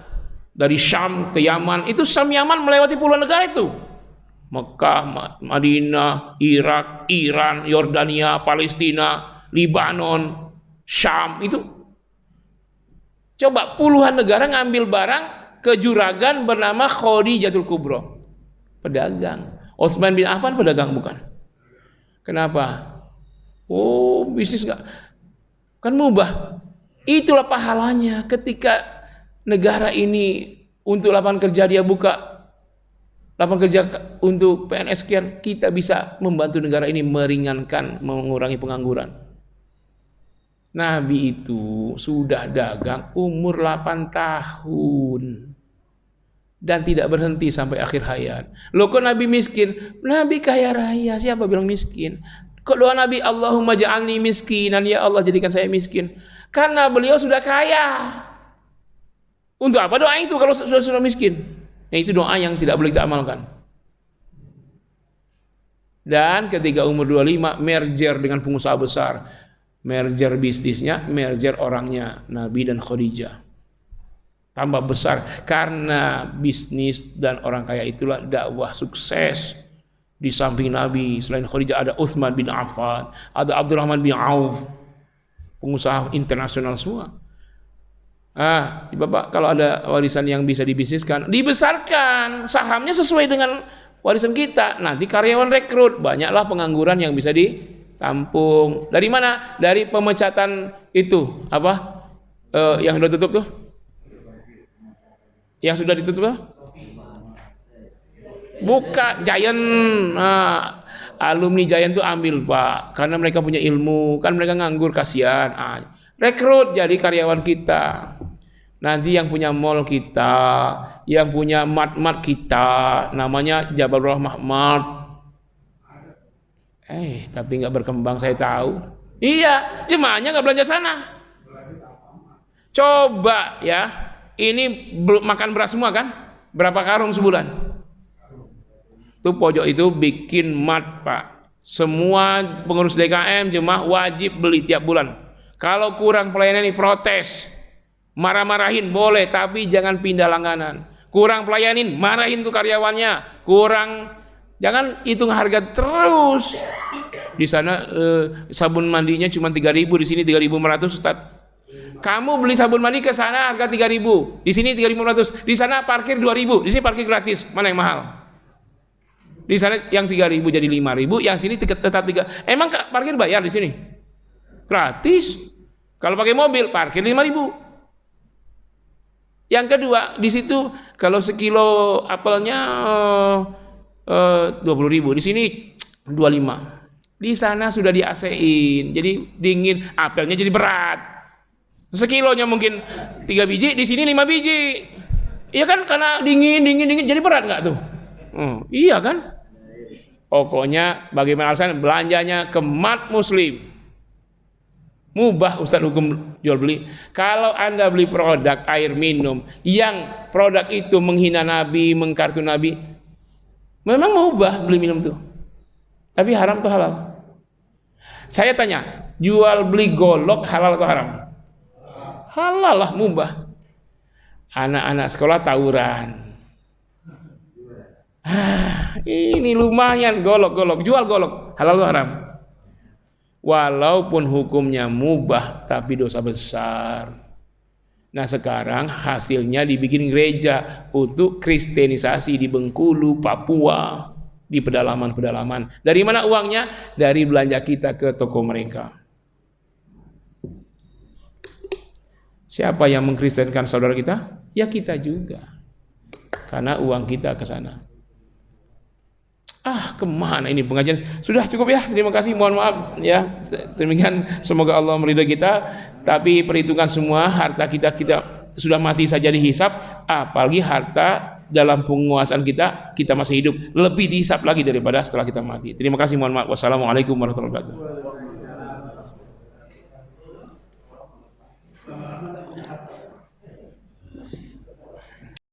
Dari Syam ke Yaman, itu Syam Yaman melewati puluhan negara itu. Mekah, Madinah, Irak, Iran, Yordania, Palestina, Libanon, Syam itu. Coba puluhan negara ngambil barang ke juragan bernama Khadijatul Kubra. Pedagang. Utsman bin Affan pedagang bukan? Kenapa? Oh, bisnis enggak? Kan mubah. Itulah pahalanya ketika negara ini untuk lapangan kerja dia buka lapangan kerja untuk PNS sekian, kita bisa membantu negara ini meringankan, mengurangi pengangguran. Nabi itu sudah dagang umur 8 tahun dan tidak berhenti sampai akhir hayat. Loh kok Nabi miskin? Nabi kaya raya, siapa bilang miskin? Kok doa Nabi Allahumma ja'alni miskinan, ya Allah jadikan saya miskin? Karena beliau sudah kaya. Untuk apa doa itu kalau sudah miskin? Nah, itu doa yang tidak boleh kita amalkan. Dan ketika umur 25 merger dengan pengusaha besar. Merger bisnisnya, merger orangnya, Nabi dan Khadijah. Tambah besar karena bisnis dan orang kaya itulah dakwah sukses. Di samping Nabi selain Khadijah ada Utsman bin Affan, ada Abdurrahman bin Auf, pengusaha internasional semua. Bapak kalau ada warisan yang bisa dibisniskan, dibesarkan sahamnya sesuai dengan warisan kita. Nanti karyawan rekrut, banyaklah pengangguran yang bisa ditampung. Dari mana? Dari pemecatan itu apa? Yang sudah tutup tuh? Yang sudah ditutup apa? Buka Giant. Alumni Giant tuh ambil Pak, karena mereka punya ilmu, kan mereka nganggur kasihan. Rekrut jadi karyawan kita. Nanti yang punya mall kita, yang punya mart kita, namanya Jabal Rahmah Mart. Tapi nggak berkembang, saya tahu. Iya, jemaahnya nggak belanja sana. Coba ya, ini makan beras semua kan? Berapa karung sebulan? Tuh pojok itu bikin mart Pak. Semua pengurus DKM jemaah wajib beli tiap bulan. Kalau kurang pelayanan ini protes. Marah-marahin boleh, tapi jangan pindah langganan. Kurang pelayanin, marahin tuh karyawannya. Jangan hitung harga terus. Di sana sabun mandinya cuma 3.000, di sini 3.500 Ustaz. Kamu beli sabun mandi ke sana harga 3.000, di sini 3.500. Di sana parkir 2.000, di sini parkir gratis. Mana yang mahal? Di sana yang 3.000 jadi 5.000, yang sini tetap 3. Emang parkir bayar di sini? Gratis. Kalau pakai mobil parkir 5.000. Yang kedua, di situ kalau sekilo apelnya 20.000, di sini 25. Di sana sudah di AC-in, jadi dingin, apelnya jadi berat. Sekilonya mungkin 3 biji, di sini 5 biji. Iya kan, karena dingin, jadi berat nggak tuh? Iya kan? Pokoknya bagaimana alasan belanjanya ke mart muslim. Mubah Ustaz hukum jual beli. Kalau Anda beli produk air minum yang produk itu menghina Nabi, mengkartun Nabi, memang mubah beli minum tuh. Tapi haram atau halal? Saya tanya, jual beli golok halal atau haram? Halal lah, mubah. Anak-anak sekolah tawuran. Ini lumayan golok, jual golok, halal atau haram? Walaupun hukumnya mubah, tapi dosa besar. Nah sekarang hasilnya dibikin gereja untuk kristenisasi di Bengkulu, Papua, di pedalaman-pedalaman. Dari mana uangnya? Dari belanja kita ke toko mereka. Siapa yang mengkristenkan saudara kita? Ya kita juga. karena uang kita ke sana. Kemana ini pengajian? Sudah cukup ya, terima kasih, mohon maaf ya. Demikian, semoga Allah meridhai kita. Tapi perhitungan semua harta kita sudah mati saja dihisap, apalagi harta dalam penguasaan kita masih hidup, lebih dihisap lagi daripada setelah kita mati. Terima kasih, mohon maaf. Wassalamualaikum warahmatullahi wabarakatuh.